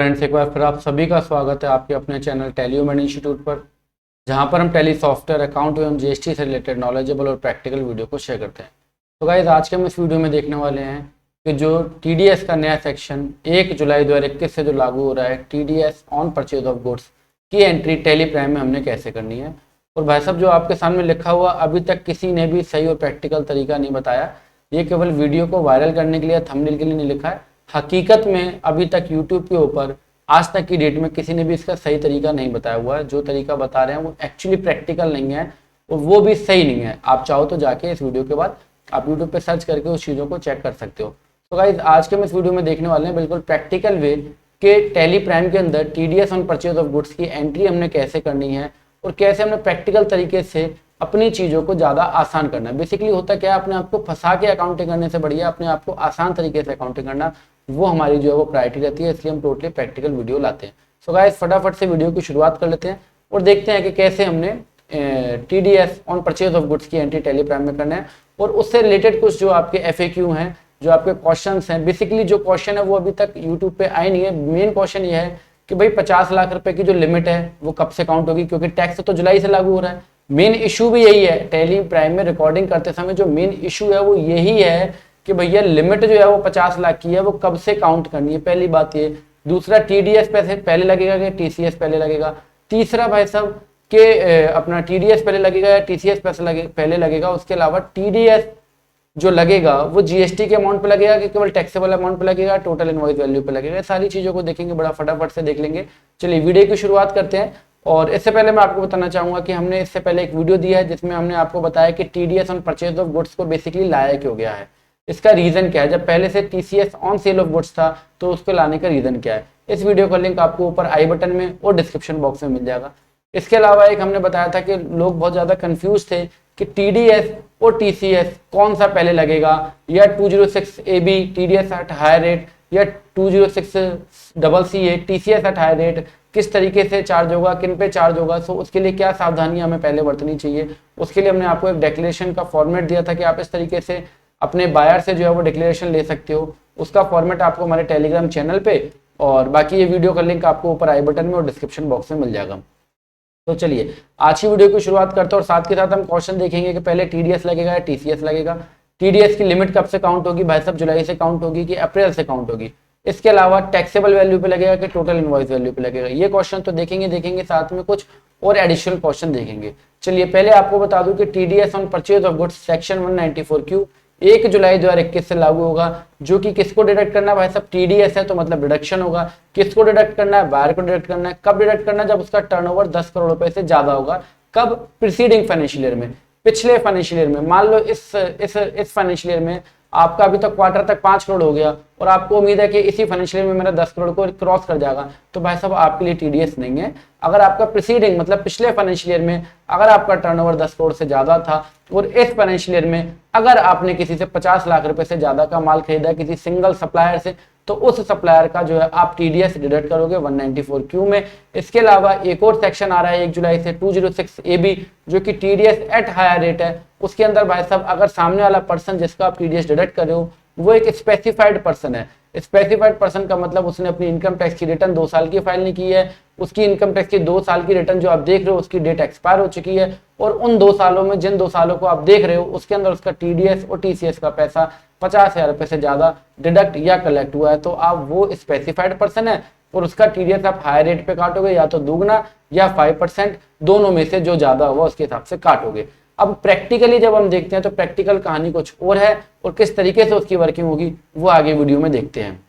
Friends, एक बार फिर आप सभी का स्वागत है आपके अपने चैनल टेलीमैन इंस्टीट्यूट पर, जहां पर हम टेली सॉफ्टवेयर, अकाउंट एवं जीएसटी से रिलेटेड नॉलेजेबल और प्रैक्टिकल वीडियो को शेयर करते हैं। तो गाइस, आज के हम इस वीडियो में देखने वाले हैं कि जो टीडीएस का नया सेक्शन 1 जुलाई 2021 से जो लागू हो रहा है, TDS on purchase of goods की एंट्री टेली प्राइम में हमने कैसे करनी है। और भाई साहब, जो आपके सामने लिखा हुआ अभी तक किसी ने भी सही और प्रैक्टिकल तरीका नहीं बताया। ये केवल वीडियो को वायरल करने के लिए, थंबनेल के लिए नहीं लिखा है। हकीकत में अभी तक यूट्यूब के ऊपर आज तक की डेट में किसी ने भी इसका सही तरीका नहीं बताया हुआ है। जो तरीका बता रहे हैं वो एक्चुअली प्रैक्टिकल नहीं है और वो भी सही नहीं है। आप चाहो तो जाके इस वीडियो के बाद आप यूट्यूब पे सर्च करके उस चीज़ों को चेक कर सकते हो। तो गाइस, आज के हम इस वीडियो में देखने वाले हैं बिल्कुल प्रैक्टिकल वे के टेली प्राइम के अंदर TDS on purchase of goods की एंट्री हमने कैसे करनी है और कैसे हमने प्रैक्टिकल तरीके से अपनी चीज़ों को ज़्यादा आसान करना है। बेसिकली होता क्या है, अपने आप को फंसा के अकाउंटिंग करने से बढ़िया अपने आप को आसान तरीके से अकाउंटिंग करना, वो हमारी जो है वो प्रायोरिटी रहती है। इसलिए हम टोटली प्रैक्टिकल वीडियो लाते हैं। सो गाइस, फटाफट से वीडियो की शुरुआत कर लेते हैं और देखते हैं कि कैसे हमने TDS on purchase of goods की एंट्री टेली प्राइम में करना है। और उससे रिलेटेड कुछ जो आपके एफएक्यू हैं, जो आपके क्वेश्चंस हैं, बेसिकली जो क्वेश्चन है वो अभी तक यूट्यूब पे आए नहीं है। मेन क्वेश्चन ये है कि भाई 50 लाख रुपए की जो लिमिट है वो कब से काउंट होगी, क्योंकि टैक्स तो जुलाई से लागू हो रहा है। मेन इशू भी यही है, टेली प्राइम में रिकॉर्डिंग करते समय जो मेन इशू है वो यही है कि भैया लिमिट जो है वो 50 लाख की है, वो कब से काउंट करनी है। पहली बात ये। दूसरा, टीडीएस पैसे पहले लगेगा कि टीसीएस पहले लगेगा। तीसरा भाई साहब के अपना टीडीएस पहले लगेगा या टीसीएस पहले लगेगा। उसके अलावा टीडीएस जो लगेगा वो जीएसटी के अमाउंट पे लगेगा कि केवल टैक्सेबल अमाउंट पे लगेगा, टोटल इनवॉइस वैल्यू पे लगेगा। सारी चीजों को देखेंगे, बड़ा फटाफट से देख लेंगे। चलिए वीडियो की शुरुआत करते हैं। और इससे पहले मैं आपको बताना चाहूंगा कि हमने इससे पहले एक वीडियो दिया है जिसमें हमने आपको बताया कि TDS on purchase of goods को बेसिकली लाया क्यों गया है, इसका रीजन क्या है। जब पहले से TCS on sale of goods था तो उसको लाने का रीजन क्या है। इस वीडियो का लिंक आपको ऊपर आई बटन में और डिस्क्रिप्शन बॉक्स में मिल जाएगा। इसके अलावा एक हमने बताया था कि लोग बहुत ज्यादा कंफ्यूज थे कि टीडीएस और टीसीएस कौन सा पहले लगेगा, या 206 AB TDS at higher rate या 206 CC TCS at higher rate किस तरीके से चार्ज होगा, किन पे चार्ज होगा। सो उसके लिए क्या सावधानियां हमें पहले बरतनी चाहिए। उसके लिए हमने आपको एक डिक्लेरेशन का फॉर्मेट दिया था कि आप इस तरीके से अपने बायर से जो है वो डिक्लेरेशन ले सकते हो। उसका फॉर्मेट आपको हमारे टेलीग्राम चैनल पे, और बाकी ये वीडियो का लिंक आपको ऊपर आई बटन में और डिस्क्रिप्शन बॉक्स में मिल जाएगा। तो चलिए आज की वीडियो की शुरुआत करते हैं और साथ के साथ हम क्वेश्चन देखेंगे कि पहले टीडीएस लगेगा या टीसीएस लगेगा। टीडीएस की लिमिट कब से काउंट होगी, भाई साहब जुलाई से काउंट होगी कि अप्रैल से काउंट होगी। इसके अलावा टैक्सेबल वैल्यू पे लगेगा कि टोटल इनवॉइस वैल्यू पे लगेगा। ये क्वेश्चन तो देखेंगे साथ में कुछ और एडिशनल क्वेश्चन देखेंगे। चलिए पहले आपको बता दूं कि TDS on purchase of goods section 194Q 1 जुलाई 2021 से लागू होगा, जो कि किसको डिडक्ट करना है भाई साहब, टीडीएस है तो मतलब डिडक्शन होगा। किसको डिडक्ट करना है, बायर को डिडक्ट करना है। कब डिडक्ट करना है, जब उसका टर्नओवर 10 करोड़ रुपए से ज्यादा होगा। कब, प्रीसीडिंग फाइनेंशियल ईयर में, पिछले फाइनेंशियल ईयर में। मान लो इस फाइनेंशियल ईयर में आपका अभी तक क्वार्टर तक 5 करोड़ हो गया और आपको उम्मीद है कि इसी फाइनेंशियल में मेरा 10 करोड़ को क्रॉस कर जाएगा, तो भाई साहब आपके लिए टीडीएस नहीं है। अगर आपका प्रीसीडिंग मतलब पिछले फाइनेंशियल ईयर में अगर आपका टर्नओवर 10 करोड़ से ज्यादा था और इस फाइनेंशियल ईयर में अगर आपने किसी से 50 लाख रुपए से ज्यादा का माल खरीदा किसी सिंगल सप्लायर से, तो उस सप्लायर का जो है आप टीडीएस डिडक्ट करोगे 194Q में। इसके अलावा एक और सेक्शन आ रहा है 1 जुलाई से 206 AB, जो कि टीडीएस एट हायर रेट है। उसके अंदर भाई साहब अगर सामने वाला पर्सन जिसका आप टीडीएस डिडक्ट कर रहे हो वो एक स्पेसिफाइड पर्सन है। स्पेसिफाइड पर्सन का मतलब उसने अपनी इनकम टैक्स की रिटर्न 2 साल की फाइल नहीं की है, उसकी इनकम टैक्स की 2 साल की रिटर्न जो आप देख रहे हो उसकी डेट एक्सपायर हो चुकी है, और उन 2 सालों में जिन 2 सालों को आप देख रहे हो उसके अंदर उसका टीडीएस और टीसीएस का पैसा 50,000 रुपए से ज्यादा डिडक्ट या कलेक्ट हुआ है, तो आप वो स्पेसिफाइड पर्सन है और उसका टीडीएस आप हाई रेट पे काटोगे, या तो दुगना या 5%, दोनों में से जो ज्यादा होगा उसके हिसाब से काटोगे। अब प्रैक्टिकली जब हम देखते हैं तो प्रैक्टिकल कहानी कुछ और है और किस तरीके से उसकी वर्किंग होगी वो आगे वीडियो में देखते हैं।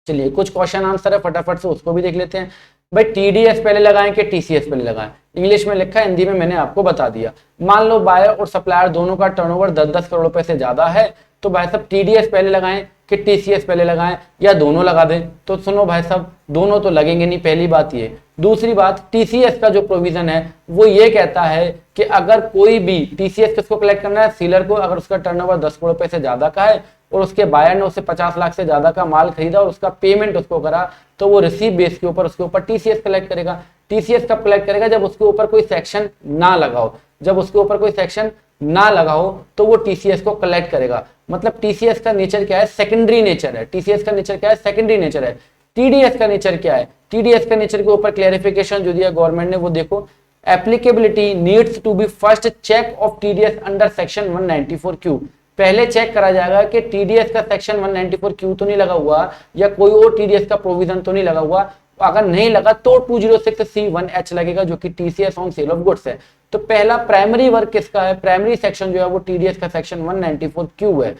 चलिए कुछ क्वेश्चन आंसर है, फटाफट से उसको भी देख लेते हैं। भाई टीडीएस पहले लगाएं कि टीसीएस पहले लगाएं, इंग्लिश में लिखा है, हिंदी में मैंने आपको बता दिया। मान लो बायर और सप्लायर दोनों का टर्नओवर 10-10 करोड़ रुपए से ज्यादा है, तो भाई साहब टीडीएस पहले लगाएं कि टीसीएस पहले लगाएं या दोनों लगा दें। तो सुनो भाई साहब, दोनों तो लगेंगे नहीं, पहली बात ये। दूसरी बात, टीसीएस का जो प्रोविजन है वो ये कहता है कि अगर कोई भी टीसीएस किसको कलेक्ट करना है, सीलर को, अगर उसका टर्नओवर 10 करोड़ रुपए से ज्यादा का है और उसके बायर ने उससे 50 लाख से ज्यादा का माल खरीदा और उसका पेमेंट उसको करा, तो वो रिसीव बेस के ऊपर उसके ऊपर टीसीएस कलेक्ट करेगा। टीसीएस कब कलेक्ट करेगा, जब उसके ऊपर कोई सेक्शन ना लगाओ। जब उसके ऊपर कोई सेक्शन ना लगाओ तो वो टीसीएस को कलेक्ट करेगा। मतलब टीसीएस का नेचर क्या है, सेकेंडरी नेचर है। टीसीएस का नेचर क्या है, सेकेंडरी नेचर है। टीडीएस का नेचर क्या है, टीडीएस का नेचर के ऊपर क्लैरिफिकेशन जो दिया गवर्नमेंट ने वो देखो, applicability needs to be first check of TDS under section 194Q। पहले चेक करा जाएगा कि टीडीएस का सेक्शन 194Q तो नहीं लगा हुआ या कोई और टीडीएस का प्रोविजन तो नहीं लगा हुआ। अगर नहीं लगा तो 206C1H लगेगा जो कि TCS on sale of goods है। तो पहला प्राइमरी वर्क किसका है, प्राइमरी सेक्शन जो है वो टीडीएस का सेक्शन 194Q है।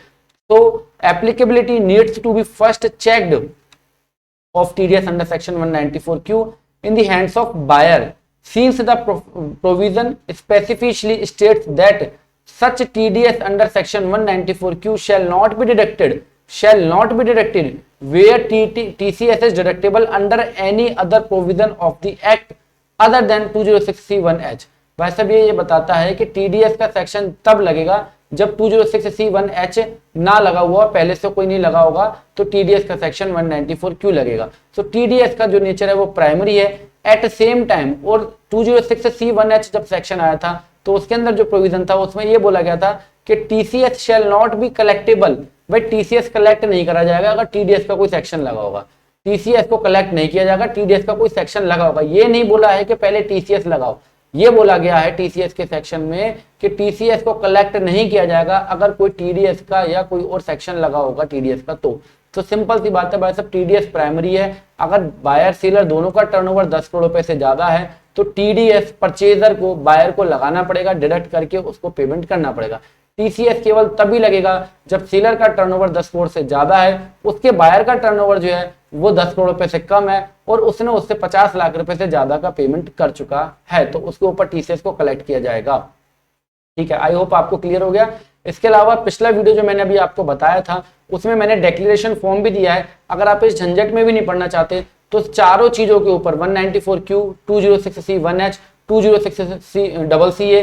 तो applicability needs to be first checked of TDS under section 194Q in the hands of buyer since the provision specifically states that such TDS under section 194Q shall not be deducted where TCS is deductible under any other provision of the act other than 206C1H। भाई साहब ये बताता है कि TDS का section तब लगेगा जब 206C1H ना लगा हुआ, पहले से कोई नहीं लगा होगा तो TDS का सेक्शन 194Q लगेगा। तो TDS का जो नेचर है वो प्राइमरी है। एट सेम टाइम और 206C1H जब सेक्शन आया था तो उसके अंदर जो प्रोविजन था उसमें ये बोला गया था कि TCS shall not be collectable. भाई TCS कलेक्ट नहीं करा जाएगा अगर TDS का कोई सेक्शन लगा होगा, TCS को कलेक्ट नहीं किया जाएगा, TDS का कोई सेक्शन लगा होगा। ये नहीं बोला है कि पहले TCS लगाओ, ये बोला गया है टीसीएस के सेक्शन में कि टीसीएस को कलेक्ट नहीं किया जाएगा अगर कोई टीडीएस का या कोई और सेक्शन लगा होगा टीडीएस का। तो सिंपल सी बात है भाई साहब, टीडीएस प्राइमरी है। अगर बायर सेलर दोनों का टर्नओवर 10 करोड़ रुपए से ज्यादा है तो टीडीएस परचेजर को, बायर को लगाना पड़ेगा, डिडक्ट करके उसको पेमेंट करना पड़ेगा। टीसीएस केवल तभी लगेगा जब सेलर का टर्नओवर 10 करोड़ से ज्यादा है, उसके बायर का टर्नओवर जो है वो 10 करोड़ रुपए से कम है और उसने उससे 50 लाख रुपए से ज्यादा का पेमेंट कर चुका है, तो उसके ऊपर टीसीएस को कलेक्ट किया जाएगा। ठीक है, आई होप आपको क्लियर हो गया। इसके अलावा पिछला वीडियो जो मैंने अभी आपको बताया था उसमें मैंने डिक्लेरेशन फॉर्म भी दिया है। अगर आप इस झंझट में भी नहीं पढ़ना चाहते तो चारों चीजों के ऊपर 194Q, 206C1H, 206CCA,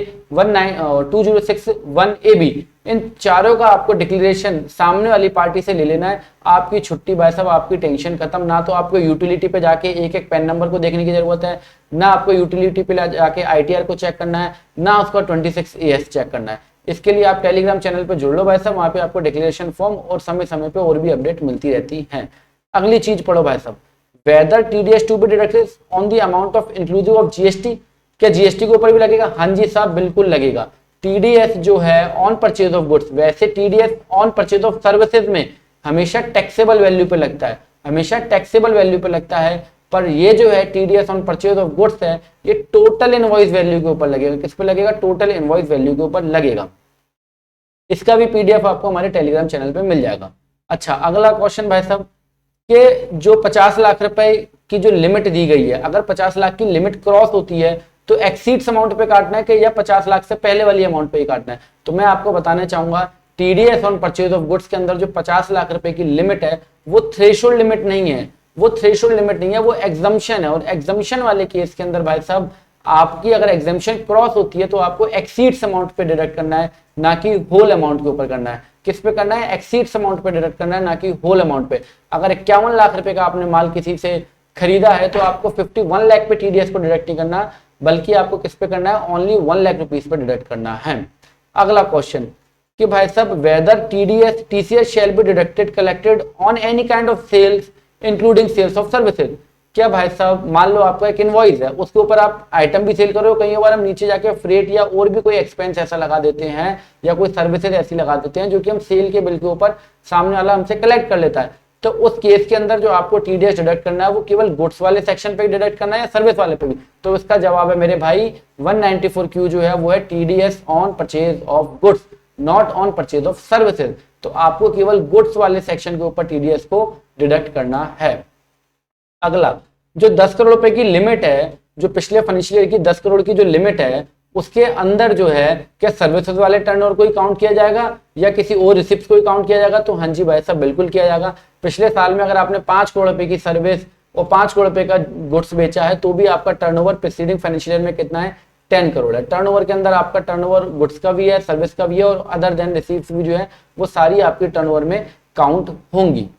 206(1)AB इन चारों का आपको डिक्लेरेशन सामने वाली पार्टी से ले लेना है। आपकी छुट्टी भाई साहब, आपकी टेंशन खत्म। ना तो आपको यूटिलिटी पे जाके एक एक पैन नंबर को देखने की जरूरत है, ना आपको यूटिलिटी पे जाके आईटीआर को चेक करना है, ना उसका 26AS चेक करना है। इसके लिए आप टेलीग्राम चैनल पे जुड़ लो भाई साहब, वहां पे आपको डिक्लेरेशन फॉर्म और समय समय पे और भी अपडेट मिलती रहती है। अगली चीज पढ़ो भाई साहब, whether TDS to be deducted on the amount of inclusive of GST. क्या जीएसटी के ऊपर भी लगेगा? हाँ जी साहब, बिल्कुल लगेगा। टीडीएस जो है ऑन परचेज ऑफ गुड्स, वैसे TDS on purchase of services में हमेशा टैक्सेबल वैल्यू पे लगता है, हमेशा टैक्सेबल वैल्यू पे लगता है, पर ये जो है TDS on purchase of goods है ये टोटल इनवॉइस वैल्यू के ऊपर लगेगा। किस पे लगेगा? टोटल इनवॉइस वैल्यू के ऊपर लगेगा। इसका भी पीडीएफ आपको हमारे टेलीग्राम चैनल पे मिल जाएगा। अच्छा, अगला क्वेश्चन भाई साहब कि जो 50 लाख रुपए की जो लिमिट दी गई है, अगर 50 लाख की लिमिट क्रॉस होती है तो एक्सीड्स अमाउंट पे काटना है कि या 50 लाख से पहले वाली अमाउंट पे ही काटना है? तो मैं आपको बताना चाहूंगा TDS on purchase of goods के अंदर जो 50 लाख रुपए की लिमिट है वो थ्रेशोल्ड लिमिट नहीं है, वो थ्रेशोल्ड लिमिट नहीं है, वो एग्जम्पशन है। और एग्जम्पशन वाले केस के अंदर भाई साहब आपकी अगर एग्जम्पशन क्रॉस होती है तो आपको एक्सीड्स अमाउंट पे डिडक्ट करना है, ना कि होल अमाउंट के ऊपर करना है। किस पे करना है? एक्सीड्स अमाउंट पे डिडक्ट करना है, ना कि होल अमाउंट पे। अगर 51 लाख रुपए का आपने माल किसी से खरीदा है तो आपको 51 लाख पे टीडीएस को डिडक्ट नहीं करना, बल्कि आपको किस पे करना है? ओनली 1 लाख रुपीस पे डिडक्ट करना है। अगला क्वेश्चन कि भाई साहब whether TDS TCS shall be deducted collected on any kind of sales including sales of services. क्या भाई साहब मान लो आपका एक इनवॉइस है, उसके ऊपर आप आइटम भी सेल कर रहे हो, कई बार हम नीचे जाके फ्रेट या और भी कोई एक्सपेंस ऐसा लगा देते हैं या कोई सर्विसेज ऐसी लगा देते हैं जो कि हम सेल के बिल के ऊपर सामने वाला हमसे कलेक्ट कर लेता है। तो उस केस के अंदर जो आपको टीडीएस डिडक्ट करना है वो केवल गुड्स वाले सेक्शन पे डिडक्ट करना है या सर्विस वाले पे भी? तो इसका जवाब है मेरे भाई 194Q जो है वो है TDS on purchase of goods, not on purchase of services. तो आपको केवल गुड्स वाले सेक्शन के ऊपर टीडीएस को डिडक्ट करना है। अगला जो 10 करोड़ रुपए की लिमिट है, जो पिछले फाइनेंशियल ईयर की 10 करोड़ की जो लिमिट है उसके अंदर जो है क्या सर्विसेज वाले टर्नओवर को ही काउंट किया जाएगा या किसी और रिसिप्ट को ही काउंट किया जाएगा? तो हाँ जी भाई साहब, बिल्कुल किया जाएगा। पिछले साल में अगर आपने 5 करोड़ रुपए की सर्विस और 5 करोड़ रुपए का गुड्स बेचा है तो भी आपका टर्नओवर प्रीसीडिंग फाइनेंशियल ईयर में कितना है? 10 करोड़ है। टर्नओवर के अंदर आपका टर्नओवर गुड्स का भी है, सर्विस का भी है और अदर देन रिसीप्ट्स भी जो है वो सारी आपकी टर्नओवर में काउंट होंगी।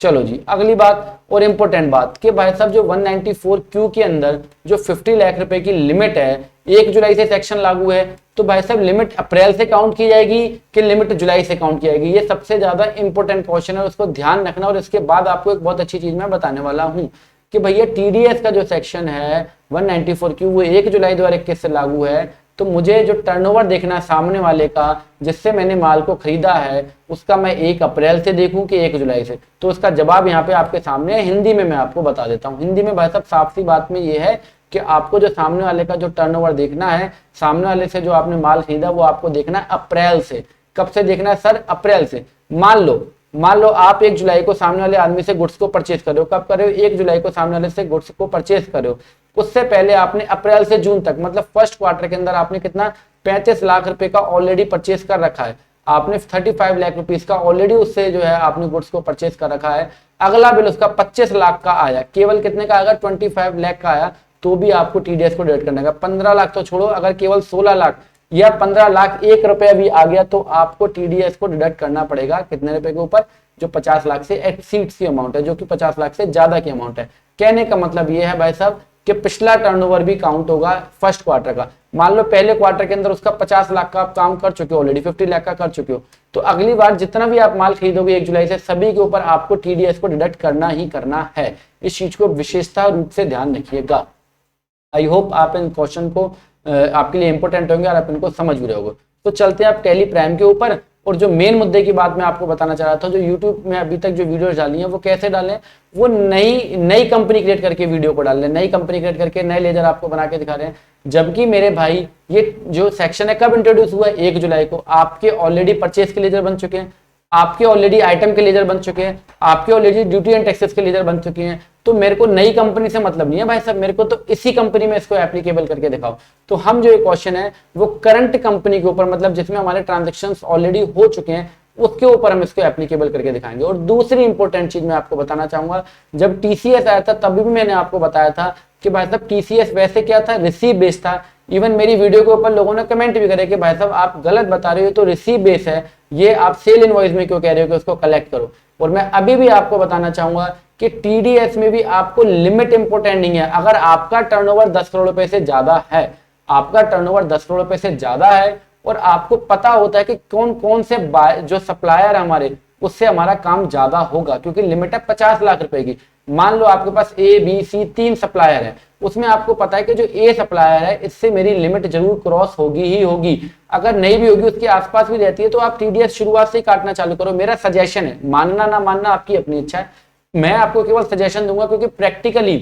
चलो जी, अगली बात और इंपॉर्टेंट बात कि भाई साहब जो 194Q के अंदर जो 50 लाख रुपए की लिमिट है, 1 जुलाई से सेक्शन लागू है, तो भाई साहब लिमिट अप्रैल से काउंट की जाएगी कि लिमिट जुलाई से काउंट की जाएगी, ये सबसे ज्यादा इंपॉर्टेंट क्वेश्चन है, उसको ध्यान रखना। और इसके बाद आपको एक बहुत अच्छी चीज मैं बताने वाला हूँ कि भैया टीडीएस का जो सेक्शन है 194 की वो 1 जुलाई 2021 से लागू है, तो मुझे जो टर्नओवर देखना है सामने वाले का जिससे मैंने माल को खरीदा है उसका मैं 1 अप्रैल से देखूं कि 1 जुलाई से। तो उसका जवाब यहाँ पे आपके सामने है, हिंदी में मैं आपको बता देता हूँ। हिंदी में भाई साहब साफ सी बात में ये है कि आपको जो सामने वाले का जो टर्नओवर देखना है, सामने वाले से जो आपने माल खरीदा वो आपको देखना है अप्रैल से। कब से देखना है सर? अप्रैल से। मान लो आप 1 जुलाई को सामने वाले आदमी से गुड्स को परचेज कर रहे हो। कब कर रहे हो? 1 जुलाई को सामने वाले से गुड्स को परचेज कर रहे हो। उससे पहले आपने अप्रैल से जून तक मतलब फर्स्ट क्वार्टर के अंदर आपने कितना 35 लाख रुपए का ऑलरेडी परचेज कर रखा है। आपने 35 लाख रुपीस का ऑलरेडी उससे जो है आपने गुड्स को परचेज कर रखा है। अगला बिल उसका 25 लाख का आया, केवल कितने का आएगा? 25 लाख का आया, तो भी आपको टीडीएस को डिडक्ट करना है। 15 लाख तो छोड़ो, अगर केवल 16 लाख या 15 लाख 1 रुपया भी आ गया तो आपको टीडीएस को डिडक्ट करना पड़ेगा कितने रुपए के ऊपर? जो 50 लाख से एक्सीड्स की अमाउंट है, जो कि 50 लाख से ज्यादा की अमाउंट है। कहने का मतलब ये है भाई साहब कि पिछला टर्नओवर भी काउंट होगा फर्स्ट क्वार्टर का। मान लो पहले क्वार्टर के अंदर उसका 50 लाख का आप काम कर चुके हो, ऑलरेडी 50 लाख का कर चुके हो, तो अगली बार जितना भी आप माल खरीदोगे 1 जुलाई से सभी के ऊपर आपको टीडीएस को डिडक्ट करना ही करना है। इस चीज को विशेषता रूप से ध्यान रखिएगा। आई होप आप इन क्वेश्चन को आपके लिए इंपॉर्टेंट होंगे और आप इनको समझ भी रहे होगे। तो चलते हैं आप टैली प्राइम के ऊपर। और जो मेन मुद्दे की बात मैं आपको बताना चाह रहा था, जो YouTube में अभी तक जो वीडियोस डाली हैं वो कैसे डालें, वो नई कंपनी क्रिएट करके वीडियो को डाल रहे हैं, नई कंपनी क्रिएट करके नए लेजर आपको बना के दिखा रहे हैं। जबकि मेरे भाई ये जो सेक्शन है कब इंट्रोड्यूस हुआ है? 1 जुलाई को। आपके ऑलरेडी परचेज के लेजर बन चुके हैं, आपके ऑलरेडी आइटम के लेजर बन चुके हैं, आपके ऑलरेडी ड्यूटी एंड टैक्सेस के लेजर बन चुके हैं। तो मेरे को नई कंपनी से मतलब नहीं है भाई साहब, मेरे को तो इसी कंपनी में इसको एप्लीकेबल करके दिखाओ। तो हम जो ये क्वेश्चन है वो करंट कंपनी के ऊपर मतलब जिसमें हमारे ट्रांजेक्शन्स ऑलरेडी हो चुके हैं उसके ऊपर हम इसको एप्लीकेबल करके दिखाएंगे। और दूसरी इंपॉर्टेंट चीज मैं आपको बताना चाहूंगा, जब टीसीएस आया था तभी भी मैंने आपको बताया था कि भाई साहब टीसीएस वैसे क्या था? रिसीव बेस था। इवन मेरी वीडियो के ऊपर लोगों ने कमेंट भी करे कि भाई साहब आप गलत बता रहे हो, तो रिसीव बेस है, ये आप सेल इनवॉइस में क्यों कह रहे हो कि उसको कलेक्ट करो। और मैं अभी भी आपको बताना चाहूंगा कि टीडीएस में भी आपको लिमिट इंपॉर्टेंट नहीं है। अगर आपका टर्नओवर 10 करोड़ रुपए से ज्यादा है, आपका टर्नओवर 10 करोड़ रुपए से ज्यादा है और आपको पता होता है कि कौन कौन से जो सप्लायर हमारे उससे हमारा काम ज्यादा होगा, क्योंकि लिमिट है 50 लाख रुपए की। मान लो आपके पास ए बी सी 3 सप्लायर है, उसमें आपको पता है कि जो ए सप्लायर है इससे मेरी लिमिट जरूर क्रॉस होगी ही होगी। अगर नहीं भी होगी, उसके आसपास भी रहती है, तो आप टीडीएस शुरुआत से ही काटना चालू करो। मेरा सजेशन है, मानना ना मानना आपकी अपनी इच्छा है, मैं आपको केवल सजेशन दूंगा, क्योंकि प्रैक्टिकली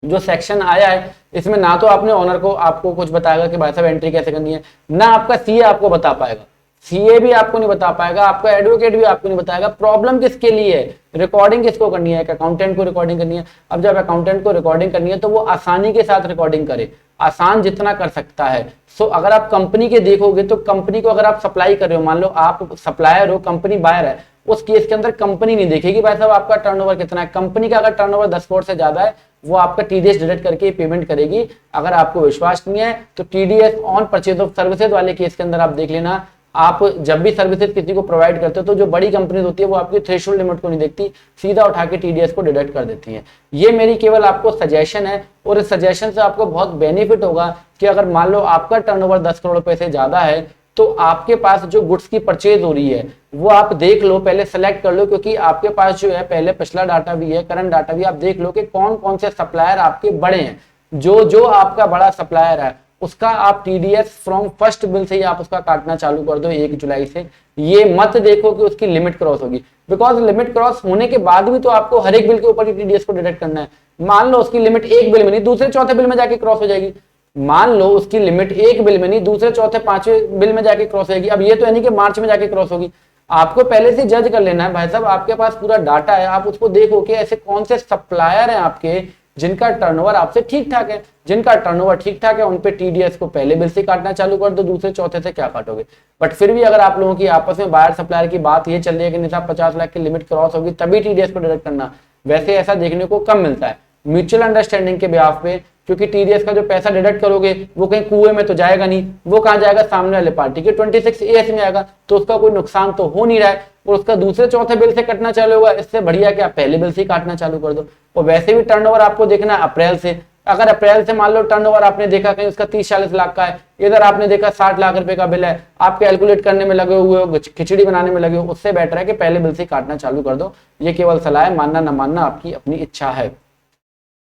जो सेक्शन आया है इसमें ना तो आपने ऑनर को आपको कुछ बताएगा कि भाई साहब एंट्री कैसे करनी है, ना आपका सीए आपको बता पाएगा, सीए भी आपको नहीं बता पाएगा, आपका एडवोकेट भी आपको नहीं बताएगा। प्रॉब्लम किसके लिए है? रिकॉर्डिंग किसको करनी है? अकाउंटेंट को रिकॉर्डिंग करनी है। अब जब अकाउंटेंट को रिकॉर्डिंग करनी है तो वो आसानी के साथ रिकॉर्डिंग करे, आसान जितना कर सकता है। सो अगर आप कंपनी के देखोगे तो कंपनी को अगर आप सप्लाई कर रहे हो, मान लो आप सप्लायर हो, कंपनी बायर है, उस केस के अंदर कंपनी नहीं देखेगी भाई साहब आपका टर्नओवर कितना है। कंपनी का अगर टर्नओवर 10 करोड़ से ज्यादा है वो आपका टीडीएस डिडक्ट करके पेमेंट करेगी। अगर आपको विश्वास नहीं है तो TDS on purchase of services वाले केस के अंदर आप देख लेना। आप जब भी सर्विसेज किसी को प्रोवाइड करते हो तो जो बड़ी कंपनी होती है वो आपकी थ्रेशोल्ड लिमिट को नहीं देखती, सीधा उठा के टीडीएस को डिडक्ट कर देती है। ये मेरी केवल आपको सजेशन है और इस सजेशन से आपको बहुत बेनिफिट होगा कि अगर मान लो आपका टर्नओवर 10 करोड़ रुपए से ज्यादा है तो आपके पास जो गुड्स की परचेज हो रही है वो आप देख लो, पहले सेलेक्ट कर लो, क्योंकि आपके पास जो है पहले पिछला डाटा भी है, करंट डाटा भी। आप देख लो कि कौन कौन से सप्लायर आपके बड़े हैं। जो आपका बड़ा सप्लायर है उसका आप टीडीएस फ्रॉम फर्स्ट बिल से ही आप उसका काटना चालू कर दो 1 जुलाई से। ये मत देखो कि उसकी लिमिट क्रॉस होगी, बिकॉज लिमिट क्रॉस होने के बाद भी तो आपको हर एक बिल के ऊपर ही टीडीएस को डिडक्ट करना है। मान लो उसकी लिमिट एक बिल में नहीं दूसरे चौथे बिल में जाके क्रॉस हो जाएगी, मान लो उसकी लिमिट एक बिल में नहीं दूसरे चौथे पांचवें बिल में जाके क्रॉस होगी। अब ये तो नहीं कि मार्च में जाके क्रॉस होगी, आपको पहले से जज कर लेना है भाई साहब, आपके पास पूरा डाटा है, आप उसको देखो कि ऐसे कौन से सप्लायर हैं आपके जिनका टर्नओवर आपसे ठीक ठाक है। जिनका टर्नओवर ठीक ठाक है उन पे टीडीएस को पहले बिल से काटना चालू कर दो, दूसरे चौथे से क्या काटोगे। बट फिर भी अगर आप लोगों की आपस में बायर सप्लायर की बात ये चल रही है कि नहीं साहब 50 लाख की लिमिट क्रॉस होगी तभी टीडीएस को डिडक्ट करना, वैसे ऐसा देखने को कम मिलता है म्यूचुअल अंडरस्टैंडिंग के ब्याह पे, क्योंकि टीडीएस का जो पैसा डिडक्ट करोगे वो कहीं कुएं में तो जाएगा नहीं, वो कहां जाएगा? सामने वाले पार्टी के 26 में आएगा, तो उसका कोई नुकसान तो हो नहीं रहा है और उसका दूसरे चौथे बिल से कटना चालू होगा। इससे बढ़िया कि आप पहले बिल से ही काटना चालू कर दो। और वैसे भी टर्नओवर आपको देखना है अप्रैल से, अगर अप्रैल से मान लो टर्नओवर आपने देखा कहीं उसका 30-40 लाख का है, इधर आपने देखा 60 लाख रुपए का बिल है, आप कैलकुलेट करने में लगे हुए हो, खिचड़ी बनाने में लगे हो, उससे बेटर है कि पहले बिल से काटना चालू कर दो। ये केवल सलाह है, मानना ना मानना आपकी अपनी इच्छा है।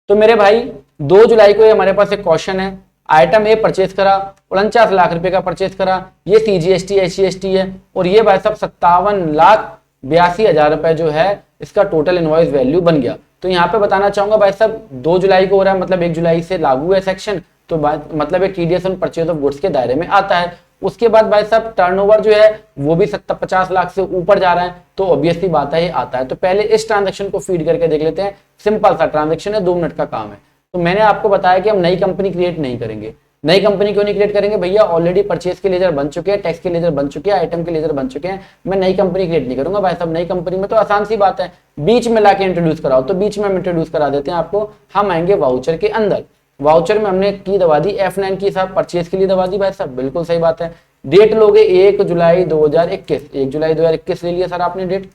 तो मेरे भाई 2 जुलाई को ये हमारे पास एक क्वेश्चन है, आइटम ए परचेज करा 49 लाख रुपए का परचेज करा, ये CGST SGST है, और ये भाई साहब 57,82,000 रुपए जो है इसका टोटल इनवॉइस वैल्यू बन गया। तो यहाँ पे बताना चाहूंगा भाई साहब 2 जुलाई को हो रहा है, मतलब 1 जुलाई से लागू है सेक्शन, तो मतलब एक TDS on purchase of goods के दायरे में आता है। उसके बाद भाई साहब टर्नओवर जो है वो भी 50 लाख से ऊपर जा रहा है, तो ऑब्वियसली बात है ये आता है। तो पहले इस ट्रांजेक्शन को फीड करके देख लेते हैं, सिंपल सा ट्रांजेक्शन है, 2 मिनट का काम है। तो मैंने आपको बताया कि हम नई कंपनी क्रिएट नहीं करेंगे। नई कंपनी क्यों नहीं क्रिएट करेंगे भैया, ऑलरेडी परचेज के लेजर बन चुके हैं, टैक्स के लेजर बन चुके हैं, आइटम के लेजर बन चुके हैं, मैं नई कंपनी क्रिएट नहीं करूंगा भाई साहब। नई कंपनी में तो आसान सी बात है, बीच में लाके इंट्रोड्यूस कराओ, तो बीच में हम इंट्रोड्यूस करा देते हैं आपको। हम आएंगे वाउचर के अंदर, वाउचर में हमने की दबा दी F9 की साहब, परचेज के लिए दबा दी भाई साहब, बिल्कुल सही बात है। डेट लोगे 1 जुलाई 2021, 1 जुलाई 2021 ले लिया सर आपने डेट,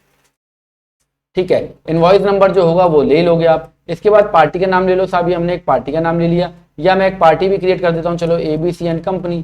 ठीक है। इनवॉइस नंबर जो होगा वो ले लोगे आप। इसके बाद पार्टी का नाम ले लो साहब, ये हमने एक पार्टी का नाम ले लिया, या मैं एक पार्टी भी क्रिएट कर देता हूँ, चलो ABC एंड कंपनी,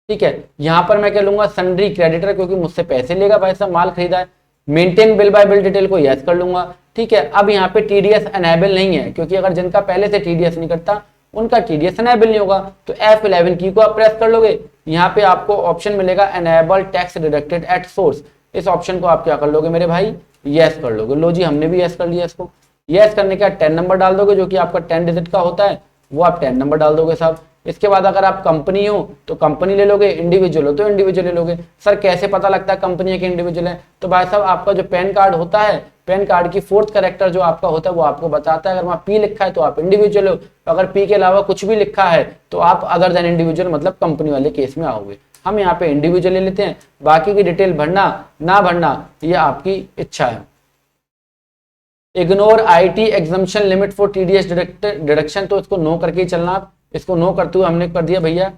ठीक है। यहाँ पर मैं क्या लूंगा, सन्ड्री क्रेडिटर, क्योंकि मुझसे पैसे लेगा भाई साहब, माल खरीदा है। Maintain bill bye bill detail को यस कर लूंगा, ठीक है। अब यहाँ पे TDS एनेबल नहीं है, क्योंकि अगर जिनका पहले से TDS नहीं करता उनका TDS एनेबल नहीं होगा, तो F11 की को आप प्रेस कर लोगे। यहाँ पे आपको ऑप्शन मिलेगा enable tax deducted at source, इस ऑप्शन को आप क्या कर लोगे मेरे भाई, यस कर लोगे। लो जी हमने भी यस कर लिया इसको। यस करने के बाद 10 नंबर डाल दोगे, जो कि आपका 10 डिजिट का होता है, वो आप 10 नंबर डाल दोगे साहब। इसके बाद अगर आप कंपनी हो तो कंपनी ले लोगे, इंडिविजुअल हो तो इंडिविजुअल ले लोगे। सर कैसे पता लगता है कंपनी है कि इंडिविजुअल है, तो भाई साहब आपका जो पैन कार्ड होता है, पैन कार्ड की 4th कैरेक्टर जो आपका होता है वो आपको बताता है। अगर वहाँ P लिखा है तो आप इंडिविजुअल हो, अगर P के अलावा कुछ भी लिखा है तो आप अदर देन इंडिविजुअल, मतलब कंपनी वाले केस में आओगे। हम यहाँ पे इंडिविजुअल ले लेते हैं, बाकी की डिटेल भरना ना भरना ये आपकी इच्छा है। Ignore IT exemption limit for TDS deduction, तो इसको नो करके ही चलना आप। इसको नो करते हुए हमने कर दिया भैया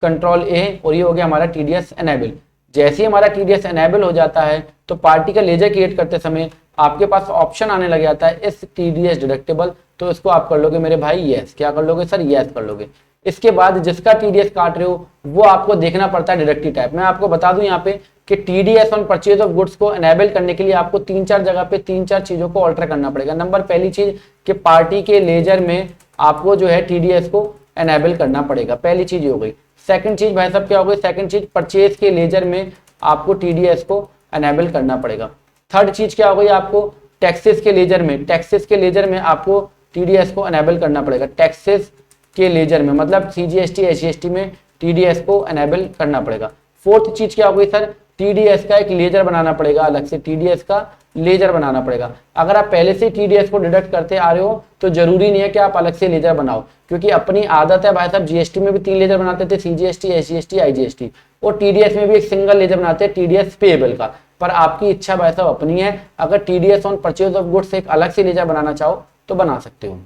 कंट्रोल A, और ये हो गया हमारा TDS एनेबल। जैसे ही हमारा TDS एनेबल हो जाता है तो पार्टी का लेजर क्रिएट करते समय आपके पास ऑप्शन आने लग जाता है इस TDS डिडक्टेबल, तो इसको आप कर लोगे मेरे भाई यस। क्या कर लोगे सर, यस कर लोगे। इसके बाद जिसका TDS काट रहे हो वो आपको देखना पड़ता है डिडक्टिव टाइप। मैं आपको बता दूं यहाँ पे कि TDS on purchase of goods को एनेबल करने के लिए आपको 3-4 जगह पे 3-4 चीजों को ऑल्टर करना पड़ेगा। नंबर पहली चीज कि पार्टी के लेजर में आपको जो है TDS को एनेबल करना पड़ेगा, पहली चीज हो गई। सेकंड चीज भाई साहब क्या हो गई, सेकंड चीज परचेज के लेजर में आपको TDS को एनेबल करना पड़ेगा। थर्ड चीज क्या हो गई, आपको टैक्सेस के लेजर में, टैक्सेस के लेजर में आपको TDS को एनेबल करना पड़ेगा। टैक्सेस के लेजर में मतलब CGST SGST में TDS को एनेबल करना पड़ेगा। फोर्थ चीज क्या हो गई सर, TDS का एक लेजर बनाना पड़ेगा, अलग से TDS का लेजर बनाना पड़ेगा। अगर आप पहले से TDS को डिडक्ट करते आ रहे हो तो जरूरी नहीं है कि आप अलग से लेजर बनाओ, क्योंकि अपनी आदत है भाई साहब, GST में भी 3 लेजर बनाते थे, CGST SGST IGST, और TDS में भी एक सिंगल लेजर बनाते हैं TDS पेएबल का। पर आपकी इच्छा भाई साहब अपनी है, अगर TDS on purchase of goods एक अलग से लेजर बनाना चाहो तो बना सकते हो।